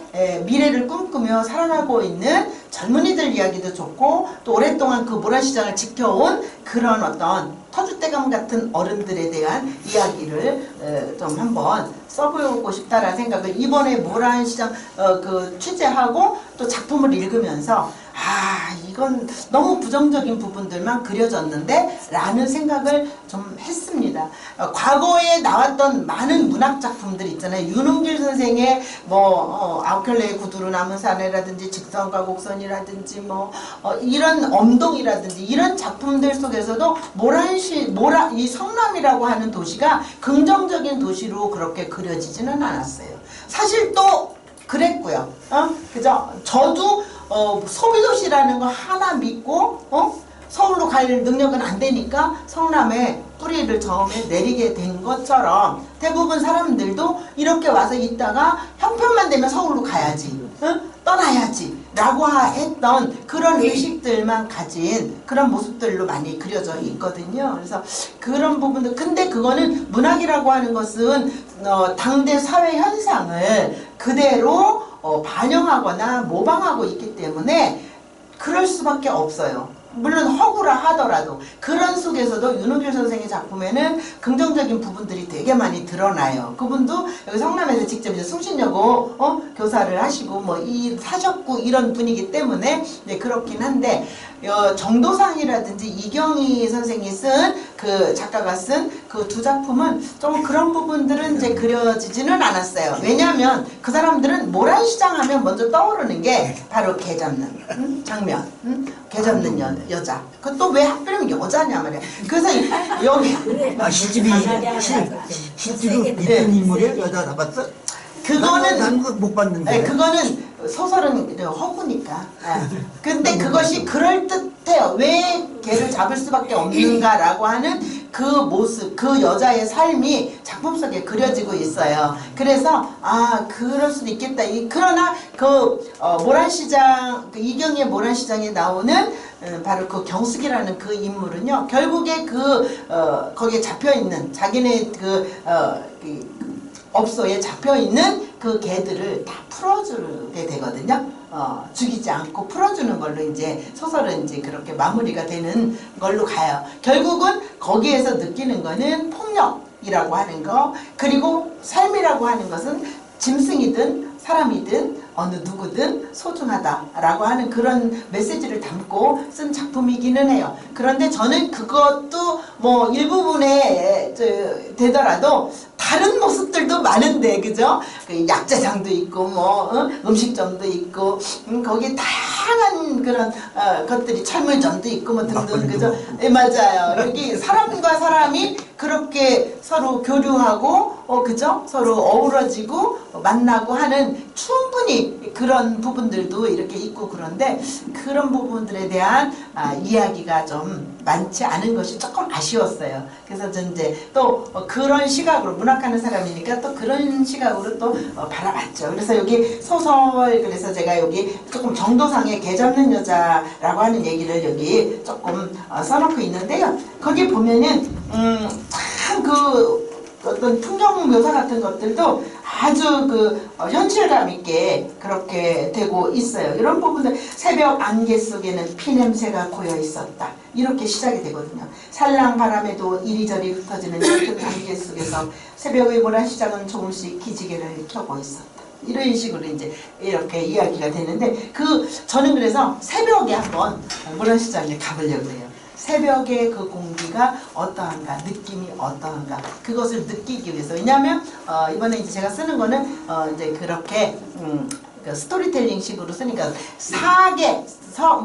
S1: 미래를 꿈꾸며 살아가고 있는 젊은이들 이야기도 좋고 또 오랫동안 그 모란시장을 지켜온 그런 어떤 터줏대감 같은 어른들에 대한 이야기를 좀 한번 써보고 싶다라는 생각을 이번에 모란시장 그 취재하고 또 작품을 읽으면서 이건 너무 부정적인 부분들만 그려졌는데 라는 생각을 좀 했습니다. 과거에 나왔던 많은 문학작품들 있잖아요. 윤은길 선생의 아홉 켤레의 구두로 남은 사내라든지 직선과 곡선이라든지 이런 엄동이라든지 이런 작품들 속에서도 이 성남이라고 하는 도시가 긍정적인 도시로 그렇게 그려지지는 않았어요. 사실 또 그랬고요. 그죠? 저도 소비도시라는 거 하나 믿고 서울로 갈 능력은 안 되니까 성남에 뿌리를 처음에 내리게 된 것처럼 대부분 사람들도 이렇게 와서 있다가 형편만 되면 서울로 가야지, 떠나야지 라고 했던 그런 의식들만 가진 그런 모습들로 많이 그려져 있거든요. 그래서 그런 부분들, 근데 그거는 문학이라고 하는 것은 당대 사회 현상을 그대로 반영하거나 모방하고 있기 때문에 그럴 수밖에 없어요. 물론 허구라 하더라도 그런 속에서도 윤은길 선생의 작품에는 긍정적인 부분들이 되게 많이 드러나요. 그분도 여기 성남에서 직접 이제 숭신여고 교사를 하시고 사셨고 이런 분이기 때문에 그렇긴 한데 정도상이라든지 이경희 선생이 쓴 그 작가가 쓴 그 두 작품은 좀 그런 부분들은 이제 그려지지는 않았어요. 왜냐하면 그 사람들은 모란시장 하면 먼저 떠오르는 게 바로 개 잡는 장면, 개 잡는 여자. 그것도 왜 하필이면 여자냐 말이야. 그래서 여기
S4: 실제로 있던 인물이에요? 여자 잡았어?
S1: 그거는
S4: 난 못 봤는데.
S1: 그거는 소설은 허구니까. 근데 그것이 그럴듯해요. 왜 개를 잡을 수밖에 없는가라고 하는 그 모습, 그 여자의 삶이 작품 속에 그려지고 있어요. 그래서 그럴 수도 있겠다. 그러나 모란시장, 이경희의 모란시장에 나오는 바로 그 경숙이라는 그 인물은요, 결국에 거기에 잡혀있는 자기네 업소에 잡혀있는 그 개들을 다 풀어주게 되거든요. 죽이지 않고 풀어주는 걸로 이제 소설은 이제 그렇게 마무리가 되는 걸로 가요. 결국은 거기에서 느끼는 거는 폭력이라고 하는 거, 그리고 삶이라고 하는 것은 짐승이든 사람이든 어느 누구든 소중하다라고 하는 그런 메시지를 담고 쓴 작품이기는 해요. 그런데 저는 그것도 뭐 일부분에 되더라도 다른 모습들도 많은데, 그죠? 그 약재장도 있고, 음식점도 있고, 거기에 다양한 그런 것들이, 철물점도 있고, 뭐 등등, 그죠? 네, 맞아요. 여기 사람과 사람이 그렇게 서로 교류하고, 그죠? 서로 어우러지고, 만나고 하는 충분히 그런 부분들도 이렇게 있고, 그런데 그런 부분들에 대한 이야기가 좀 많지 않은 것이 조금 아쉬웠어요. 그래서 전 이제 또 그런 시각으로, 문학하는 사람이니까 또 그런 시각으로 또 바라봤죠. 그래서 여기 소설, 그래서 제가 여기 조금 정도상의 개 잡는 여자라고 하는 얘기를 여기 조금 써놓고 있는데요. 거기 보면은 참 어떤 풍경 묘사 같은 것들도 아주 현실감 있게 그렇게 되고 있어요. 이런 부분들, 새벽 안개 속에는 피냄새가 고여 있었다. 이렇게 시작이 되거든요. 살랑 바람에도 이리저리 흩어지는 짙은 안개 속에서 새벽의 모란시장은 조금씩 기지개를 켜고 있었다. 이런 식으로 이제 이렇게 이야기가 되는데, 저는 그래서 새벽에 한번 모란시장에 가보려고 해요. 새벽의 그 공기가 어떠한가, 느낌이 어떠한가, 그것을 느끼기 위해서. 왜냐하면 이번에 이제 제가 쓰는 거는 이제 그렇게 그 스토리텔링 식으로 쓰니까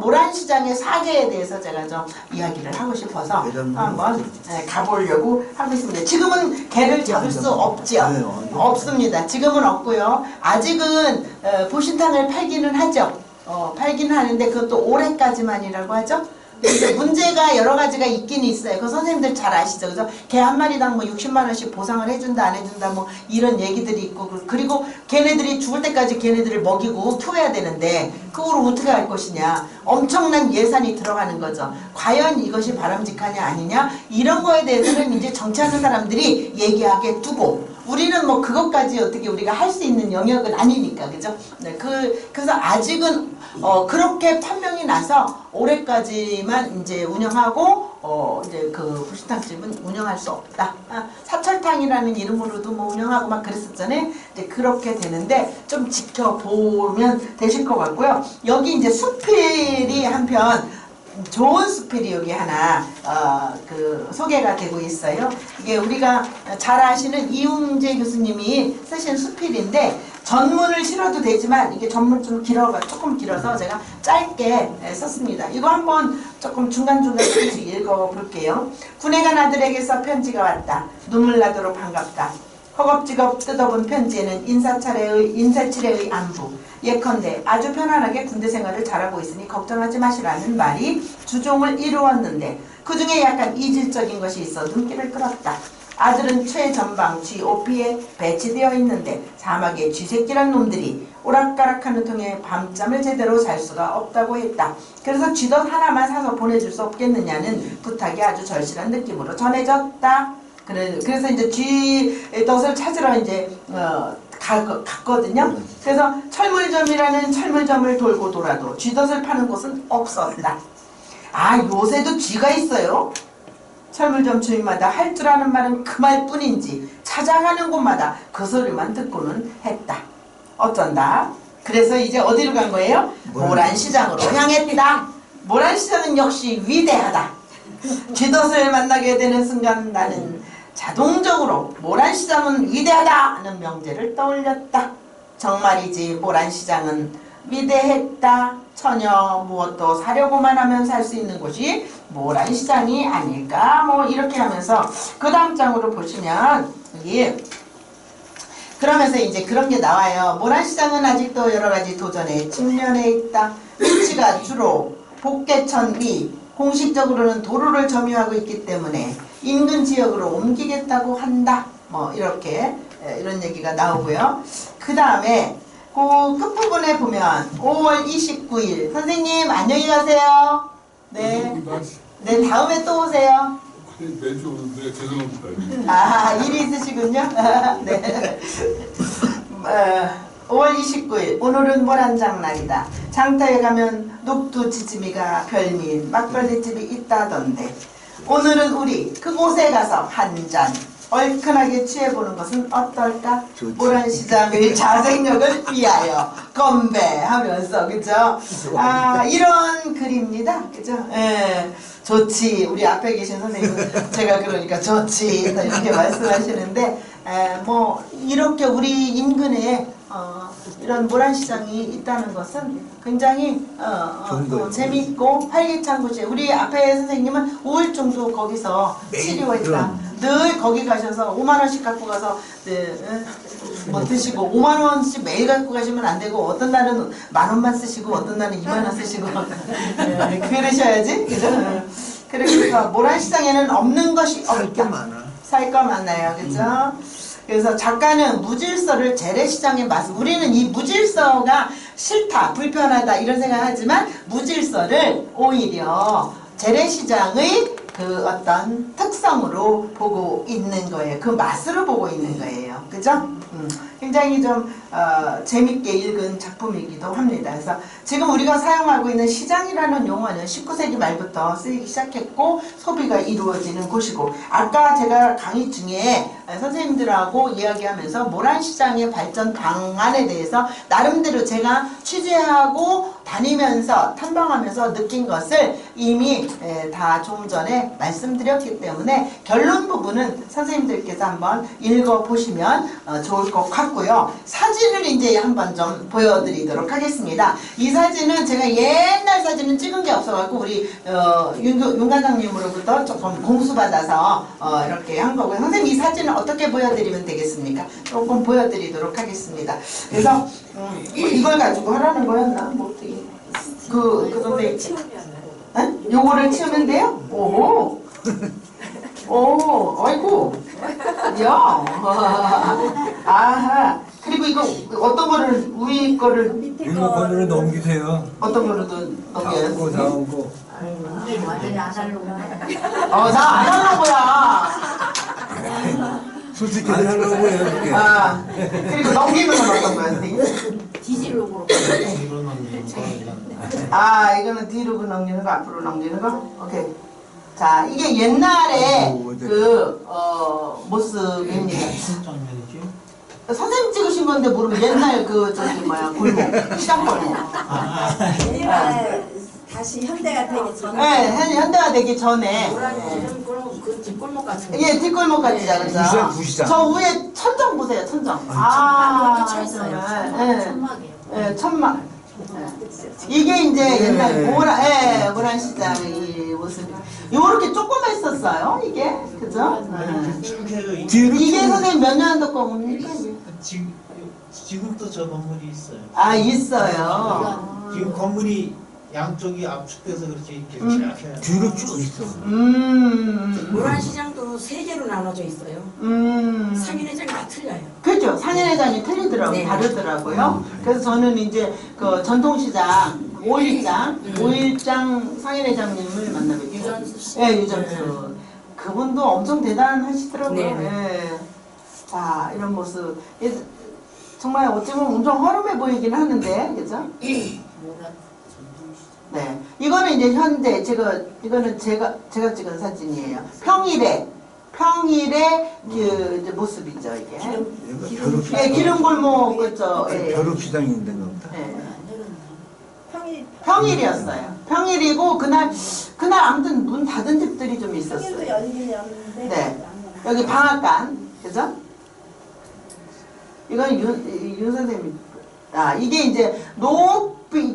S1: 모란시장의 사계에 대해서 제가 좀 이야기를 하고 싶어서 한번 가보려고 하고 있습니다. 지금은 개를 잡을 수 없죠. 없습니다. 지금은 없고요. 아직은 보신탕을 팔기는 하죠. 팔기는 하는데 그것도 올해까지만이라고 하죠. 근데 문제가 여러 가지가 있긴 있어요. 그 선생님들 잘 아시죠? 그래서 개 한 마리당 뭐 60만 원씩 보상을 해준다 안 해준다 뭐 이런 얘기들이 있고, 그리고 걔네들이 죽을 때까지 걔네들을 먹이고 키워야 되는데 그걸 어떻게 할 것이냐, 엄청난 예산이 들어가는 거죠. 과연 이것이 바람직하냐 아니냐, 이런 거에 대해서는 이제 정치하는 사람들이 얘기하게 두고, 우리는 뭐 그것까지 어떻게 우리가 할 수 있는 영역은 아니니까, 그죠? 네, 그래서 아직은 그렇게 판명이 나서 올해까지만 이제 운영하고 이제 그 불신탕집은 운영할 수 없다. 사철탕이라는 이름으로도 뭐 운영하고 막 그랬었잖아요. 이제 그렇게 되는데 좀 지켜보면 되실 것 같고요. 여기 이제 수필이 한편, 좋은 수필이 여기 하나 소개가 되고 있어요. 이게 우리가 잘 아시는 이웅재 교수님이 쓰신 수필인데, 전문을 실어도 되지만 이게 전문 조금 길어서 제가 짧게 썼습니다. 이거 한번 조금 중간중간 읽어볼게요. 군에 간 아들에게서 편지가 왔다. 눈물 나도록 반갑다. 허겁지겁 뜯어본 편지에는 인사치레의 안부, 예컨대 아주 편안하게 군대 생활을 잘하고 있으니 걱정하지 마시라는 말이 주종을 이루었는데, 그 중에 약간 이질적인 것이 있어 눈길을 끌었다. 아들은 최전방 GOP에 배치되어 있는데 사막의 쥐새끼란 놈들이 오락가락하는 통에 밤잠을 제대로 잘 수가 없다고 했다. 그래서 쥐덫 하나만 사서 보내줄 수 없겠느냐는 부탁이 아주 절실한 느낌으로 전해졌다. 그래서 이제 쥐덫을 찾으러 이제 갔거든요. 그래서 철물점이라는 철물점을 돌고 돌아도 쥐덫을 파는 곳은 없었다. 요새도 쥐가 있어요. 철물점 주인마다 할 줄 아는 말은 그 말뿐인지 찾아가는 곳마다 그 소리만 듣고는 했다. 어쩐다. 그래서 이제 어디로 간 거예요? 모란시장으로 향했다. 모란시장은 역시 위대하다. 쥐덫을 만나게 되는 순간 나는 자동적으로 모란시장은 위대하다는 명제를 떠올렸다. 정말이지 모란시장은 위대했다. 전혀 무엇도 사려고만 하면 살 수 있는 곳이 모란시장이 아닐까, 뭐 이렇게 하면서 그 다음 장으로 보시면 여기 그러면서 이제 그런 게 나와요. 모란시장은 아직도 여러 가지 도전에 직면해 있다. 위치가 주로 복개천 위, 공식적으로는 도로를 점유하고 있기 때문에 인근 지역으로 옮기겠다고 한다. 뭐 이렇게 이런 얘기가 나오고요. 그 다음에 그 끝부분에 보면 5월 29일 선생님 안녕히 가세요. 네. 네, 다음에 또 오세요.
S5: 매주 오는데 죄송합니다.
S1: 아, 일이 있으시군요. 네. 5월 29일 오늘은 모란장날이다. 장터에 가면 녹두지짐이가 별미인 막걸리집이 있다던데 오늘은 우리 그곳에 가서 한 잔 얼큰하게 취해보는 것은 어떨까?
S4: 좋지.
S1: 모란시장의 자생력을 위하여 건배하면서 그죠? 아 이런 글입니다. 그죠? 예. 좋지. 우리 앞에 계신 선생님은 제가 그러니까 좋지 이렇게 말씀하시는데 뭐 이렇게 우리 인근에 이런 모란시장이 있다는 것은 굉장히
S4: 좋은
S1: 또
S4: 거예요.
S1: 재밌고 활기찬 곳이에요. 우리 앞에 선생님은 우울증도 거기서 치료했다.
S4: 그럼.
S1: 늘 거기 가셔서 5만 원씩 갖고 가서 뭐 드시고 5만 원씩 매일 갖고 가시면 안 되고 어떤 날은 만 원만 쓰시고 어떤 날은 2만 원 쓰시고 그러셔야지. 그죠? 그래서 모란시장에는 없는 것이
S4: 살 게
S1: 없다.
S4: 많아.
S1: 살 거 많아요. 그죠? 그래서 작가는 무질서를 재래시장의 맛. 우리는 이 무질서가 싫다, 불편하다 이런 생각하지만 무질서를 오히려 재래시장의 그 어떤 특성으로 보고 있는 거예요. 그 맛으로 보고 있는 거예요. 그죠? 굉장히 좀 재밌게 읽은 작품이기도 합니다. 그래서 지금 우리가 사용하고 있는 시장이라는 용어는 19세기 말부터 쓰이기 시작했고 소비가 이루어지는 곳이고 아까 제가 강의 중에 선생님들하고 이야기하면서 모란시장의 발전 방안에 대해서 나름대로 제가 취재하고 다니면서 탐방하면서 느낀 것을 이미 다 좀 전에 말씀드렸기 때문에 결론 부분은 선생님들께서 한번 읽어보시면 좋을 것 같고요. 사진을 이제 한번 좀 보여드리도록 하겠습니다. 이 사진은 제가 옛날 사진은 찍은 게 없어갖고 우리 윤 과장님으로부터 조금 공수받아서 이렇게 한 거고요. 선생님 이 사진을 어떻게 보여드리면 되겠습니까? 조금 보여드리도록 하겠습니다. 그래서 이걸 가지고 하라는 거였나? 뭐 어떻게 그 선생님 요거를 치우면 돼요? 오, 오, 아이고, 야, 아하. 그리고 이거 어떤 거를 위에 거를
S6: 리모컨으로 넘기세요.
S1: 어떤 거를 넘겨요?
S6: 나오고 나오고.
S2: 완전히 아날로그네.
S1: 나 안 하는 거야.
S4: 솔직히
S6: 안 하려고 해요, 그게.
S1: 아, 그리고 넘기는 건 어떤 거야, 선생님?
S2: 디지로그로.
S3: 뒤로 넘기는 거.
S1: 아, 이거는 뒤로 넘기는 거, 앞으로 넘기는 거? 오케이. 자, 이게 옛날에 모습입니다.
S3: 무슨 장면이지?
S1: 선생님 찍으신 건데 모르면 옛날 골목, 시장 골목.
S7: 옛날에 다시 현대가 되기 전에
S1: 네, 현대화 되기 전에.
S2: 그 뒷골목 같은 거.
S1: 예, 뒷골목 같지요, 그죠?
S4: 부산 구시장.
S1: 저 위에 천정 보세요, 천정.
S2: 천막으로 쳐 있어요.
S1: 정말. 예.
S2: 천막이에요.
S1: 예, 천막. 이게 이제 옛날 모란시장의 모습. 요렇게 조금만 있었어요, 이게. 그죠?
S3: 쭉 해요.
S4: 뒤로
S1: 이게 선생님 몇 년도 거입니까?
S3: 지금도 저 건물이 있어요.
S1: 아, 있어요.
S3: 지금 건물이 양쪽이 압축돼서 그렇게 이렇게 쫙 해요.
S4: 뒤로 쭉 있어.
S2: 모란시장도 세 개로 나눠져 있어요. 상인회장이 다 틀려요.
S1: 그렇죠. 상인회장이 틀리더라고요.
S2: 네.
S1: 다르더라고요. 그래서 저는 이제 그 전통시장 5일장 상인회장님을 만나뵙죠.
S2: 유전수 씨.
S1: 예, 유전수. 그분도 엄청 대단하시더라고요.
S2: 네.
S1: 예. 자, 이런 모습. 정말 어찌 보면 엄청 허름해 보이긴 하는데, 그죠? 네. 이거는 이제 현대, 이거는 제가 찍은 사진이에요. 평일에 그 이제 모습이죠, 이게. 예, 기름골목, 그죠? 예.
S4: 벼룩시장이 있는 겁니다.
S1: 예.
S7: 평일
S1: 평일이었어요. 평일이고, 그날 아무튼 문 닫은 집들이 좀
S7: 평일도
S1: 있었어요.
S7: 열리긴 열리는데
S1: 네. 여기 방앗간, 그죠? 이건 윤 선생님. 아, 이게 이제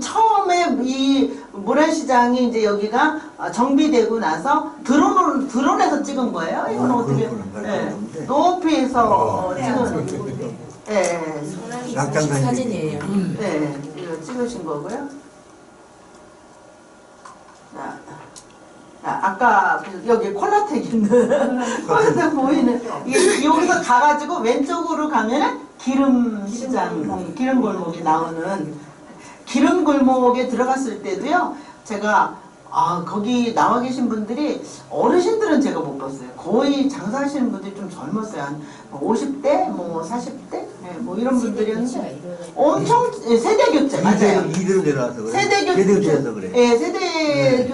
S1: 처음에 이 모란시장이 이제 여기가 정비되고 나서 드론에서 찍은 거예요. 이건 어떻게?
S4: 그렇구나.
S1: 네.
S4: 그런데.
S1: 높이에서 찍은. 네.
S4: 낙장산
S2: 사진이에요.
S1: 네. 이거 찍으신 거고요. 자, 아까 여기 콜라텍 있는 콜라텍 보이는 이게 여기서 가가지고 왼쪽으로 가면은 기름 시장, 기름 골목이 나오는 기름 골목에 들어갔을 때도요. 제가 거기 나와 계신 분들이 어르신들은 제가 못 봤어요. 거의 장사하시는 분들이 좀 젊었어요. 한 50대, 뭐 40대, 뭐 이런 분들이었는데 엄청 세대 교체 맞아요.
S4: 이대로 내려와서 그래.
S1: 세대
S4: 교체해서
S1: 교체,
S4: 그래.
S1: 예, 세대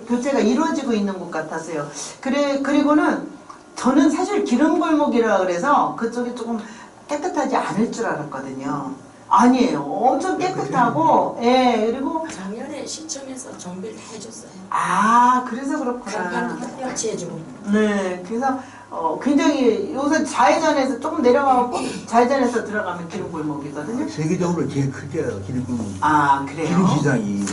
S1: 교체가 이루어지고 있는 곳 같았어요. 그리고는 저는 사실 기름 골목이라 그래서 그쪽이 조금 깨끗하지 않을 줄 알았거든요. 아니에요. 엄청 깨끗하고, 예, 그리고
S2: 작년에 시청에서 정비를 다 해줬어요.
S1: 그래서 그렇구나.
S2: 간판도 같이 해주고.
S1: 네, 그래서 굉장히 요새 좌회전에서 조금 내려가고 좌회전에서 들어가면 기름 골목이거든요.
S4: 세계적으로 제일 크대요, 기름골목.
S1: 그래요?
S4: 기름 시장이.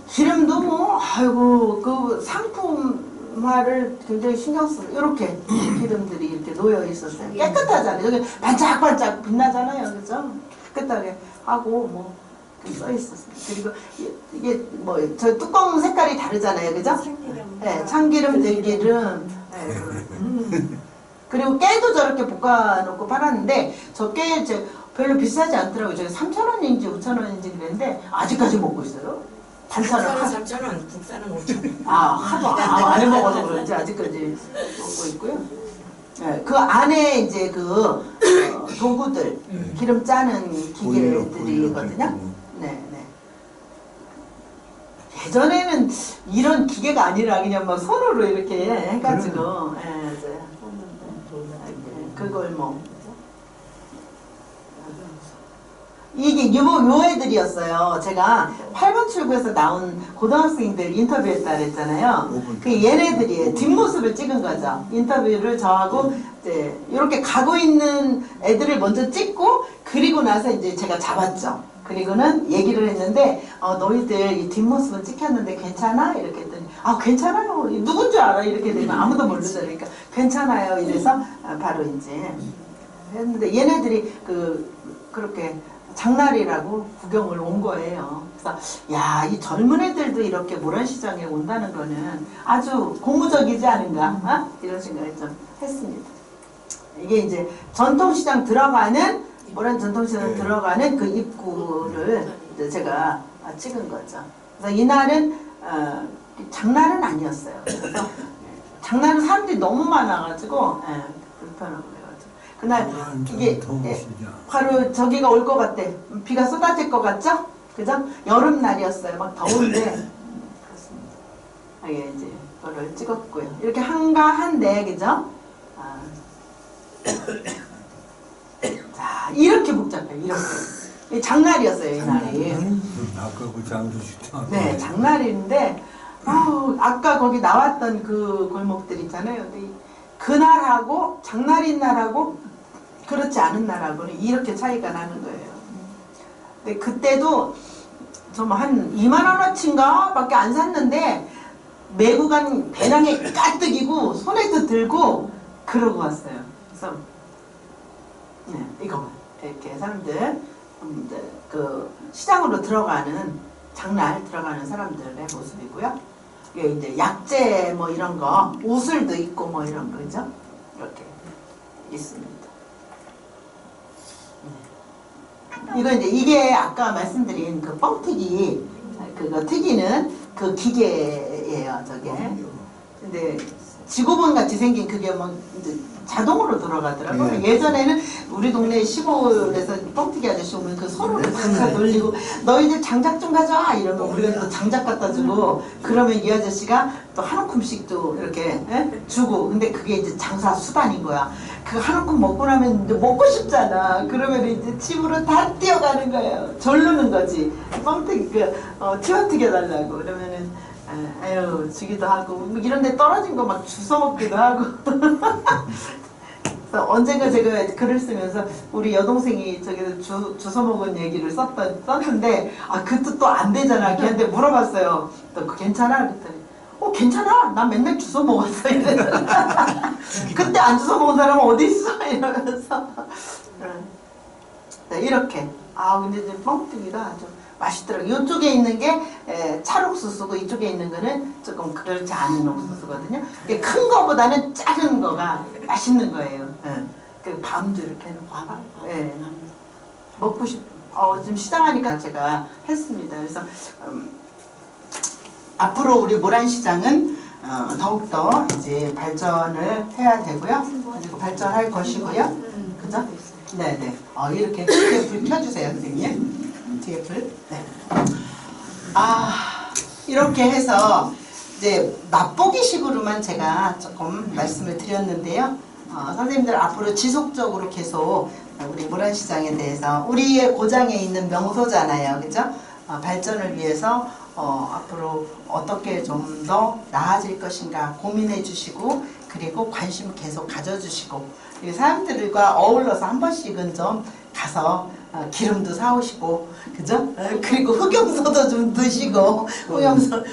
S1: 기름도 뭐, 아이고, 그 상품화를 굉장히 신경 쓰고, 이렇게 기름들이 이렇게 놓여 있었어요. 깨끗하잖아요. 여기 반짝반짝 빛나잖아요. 그죠? 깨끗하게 하고, 뭐, 써 있었어요. 그리고 이게 뭐, 저 뚜껑 색깔이 다르잖아요. 그죠?
S7: 참기름.
S1: 네, 참기름, 들기름. 네, 그리고 깨도 저렇게 볶아놓고 팔았는데, 저 깨 별로 비싸지 않더라고요. 저기 3,000원인지 5,000원인지 그랬는데, 아직까지 먹고 있어요. 반찬을
S2: 국산은 3,000원, 국산은 5,000원.
S1: 하도 안 해먹어서 그런지 아직까지 먹고 있고요. 네, 그 안에 이제 그 도구들, 기름 짜는 기계들이거든요. 네. 예전에는 이런 기계가 아니라 그냥 막 손으로 이렇게 해가지고, 이제 그걸 뭐. 이게 요 애들이었어요. 제가 8번 출구에서 나온 고등학생들 인터뷰했다 그랬잖아요. 그 얘네들이 뒷모습을 찍은 거죠. 인터뷰를 저하고 이제 이렇게 가고 있는 애들을 먼저 찍고 그리고 나서 이제 제가 잡았죠. 그리고는 얘기를 했는데 너희들 이 뒷모습은 찍혔는데 괜찮아? 이렇게 했더니 괜찮아요. 누군 줄 알아? 이렇게 되면 아무도 모르잖아요. 그러니까 괜찮아요. 이래서 바로 이제 했는데 얘네들이 그렇게 장날이라고 구경을 온 거예요. 그래서 이 젊은 애들도 이렇게 모란시장에 온다는 거는 아주 고무적이지 않은가? 이런 생각을 좀 했습니다. 이게 이제 전통시장 들어가는 모란 전통시장 들어가는 그 입구를 이제 제가 찍은 거죠. 그래서 이날은 장날은 아니었어요. 그래서 장날은 사람들이 너무 많아가지고 불편하고. 그날 이게 바로 저기가 올 것 같대. 비가 쏟아질 것 같죠? 그죠? 여름날이었어요. 막 더운데 그렇습니다. 이게 이제 그거를 찍었고요. 이렇게 한가한데 그죠? 자 이렇게 복잡해요. 이렇게 장날이었어요 이날이.
S6: 아까 그 장수식당.
S1: 네, 장날인데 아까 거기 나왔던 그 골목들 있잖아요. 근데 그날하고 장날인 날하고 그렇지 않은 날하고는 이렇게 차이가 나는 거예요. 근데 그때도 좀 한 2만 원어치인가 밖에 안 샀는데 메고 간 배낭에 가득이고 손에도 들고 그러고 왔어요. 그래서 이거만 이렇게 사람들 그 시장으로 들어가는 장날 들어가는 사람들의 모습이고요. 이게 이제 약재 뭐 이런 거 옷을도 입고 뭐 이런 거죠. 이렇게 있습니다. 이게 아까 말씀드린 그 뻥튀기 그거 튀기는 그 기계예요, 저게. 근데 지구본 같이 생긴 그게 뭐 이제 자동으로 돌아가더라고요. 예전에는 우리 동네 시골에서 뻥튀기 아저씨 오면 그 손으로 다 돌리고 너희들 장작 좀 가져와 이러면 우리가 또 장작 갖다 주고 그러면 이 아저씨가 또 한 움큼씩 또 이렇게 주고 근데 그게 이제 장사 수단인 거야. 그 한 움큼 먹고 나면 이제 먹고 싶잖아. 그러면 이제 집으로 다 뛰어가는 거예요. 절르는 거지. 뻥튀기 치워 튀겨달라고 그러면은 아유 주기도 하고 이런 데 떨어진 거 막 주워 먹기도 하고 그래서 언젠가 제가 글을 쓰면서 우리 여동생이 저기 주워 먹은 얘기를 썼는데 그것도 또 안 되잖아. 걔한테 물어봤어요. 또 괜찮아? 그랬더니 괜찮아. 난 맨날 주워 먹었어. 그때 안 주워 먹은 사람은 어디 있어? 이러면서 이렇게 근데 이제 뻥튀기가 좀 맛있더라고요. 이쪽에 있는 게 찰옥수수고 이쪽에 있는 거는 조금 그렇지 않은 옥수수거든요. 큰 거보다는 작은 거가 맛있는 거예요. 그 밤도 이렇게 해놓고 봐봐. 먹고 지금 시장하니까 제가 했습니다. 그래서 앞으로 우리 모란시장은 더욱더 이제 발전을 해야 되고요. 그리고 발전할 것이고요. 그죠? 네네. 이렇게 뒤에 불 켜주세요, 선생님. 뒤에 불. 네. 이렇게 해서 이제 맛보기식으로만 제가 조금 말씀을 드렸는데요. 선생님들 앞으로 지속적으로 계속 우리 모란시장에 대해서 우리의 고장에 있는 명소잖아요. 그죠? 발전을 위해서 앞으로 어떻게 좀 더 나아질 것인가 고민해 주시고 그리고 관심 계속 가져주시고 그리고 사람들과 어울러서 한 번씩은 좀 가서 기름도 사오시고 그죠? 그리고 흑염소도 좀 드시고 흑염소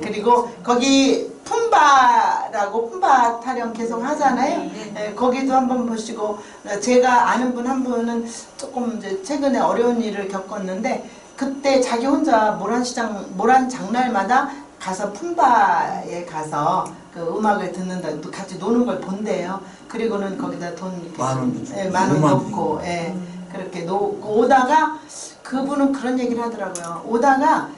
S1: 그리고 거기 품바라고 품바 타령 계속 하잖아요. 거기도 한번 보시고 제가 아는 분 한 분은 조금 이제 최근에 어려운 일을 겪었는데 그때 자기 혼자 모란 장날마다 가서 품바에 가서 그 음악을 듣는다, 같이 노는 걸 본대요. 그리고는 거기다 돈 만 원 넣고 그렇게 놓고 오다가 그분은 그런 얘기를 하더라고요. 오다가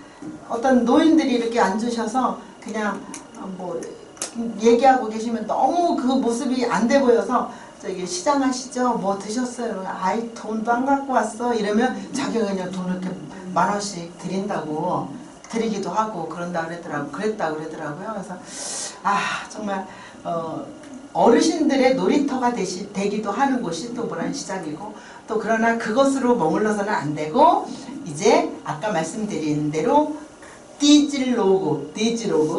S1: 어떤 노인들이 이렇게 앉으셔서 그냥 뭐 얘기하고 계시면 너무 그 모습이 안 돼 보여서 저기 시장 하시죠? 뭐 드셨어요? 아이 돈도 안 갖고 왔어? 이러면 자기가 그냥 돈을 이렇게 10,000원씩 드린다고 드리기도 하고 그랬다 그러더라고요. 그래서 정말 어르신들의 놀이터가 되기도 하는 곳이 또 모란시장이고 또 그러나 그것으로 머물러서는 안 되고 이제 아까 말씀드린 대로 디지로그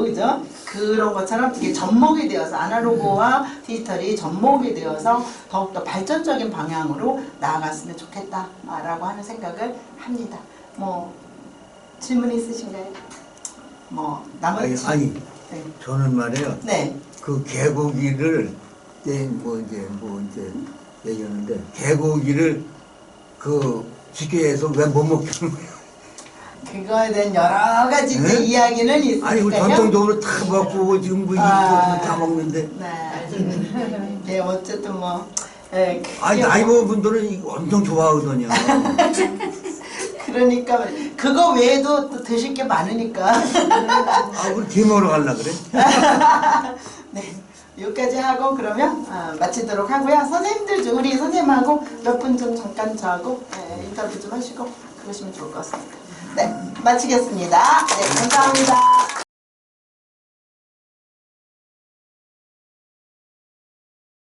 S1: 그죠? 그런 것처럼 이게 접목이 되어서 아날로그와 디지털이 접목이 되어서 더욱더 발전적인 방향으로 나아갔으면 좋겠다라고 하는 생각을 합니다. 뭐 질문 있으신가요? 뭐 나머지
S4: 아니
S1: 네.
S4: 저는 말이에요.
S1: 네.
S4: 그 개고기를 이제 얘기하는데 개고기를 그 지게에서 왜 못 먹게 하는 거예요?
S1: 그거에 대한 여러 가지 이제 이야기는 있으니까요.
S4: 아니 우리 전통적으로 다 먹고 지금 뭐 다 먹는데.
S1: 네. 네 어쨌든 뭐.
S4: 아니 나이 먹은 분들은 이거 엄청 좋아하거든요.
S1: 그러니까 그거 외에도 또 드실 게 많으니까.
S4: 우리 김 먹으러 갈라 그래?
S1: 네. 여기까지 하고 그러면 마치도록 하고요. 선생님들 중 우리 선생님하고 몇 분 좀 잠깐 저하고 인터뷰 좀 하시고 그러시면 좋을 것 같습니다. 네, 마치겠습니다. 네, 감사합니다.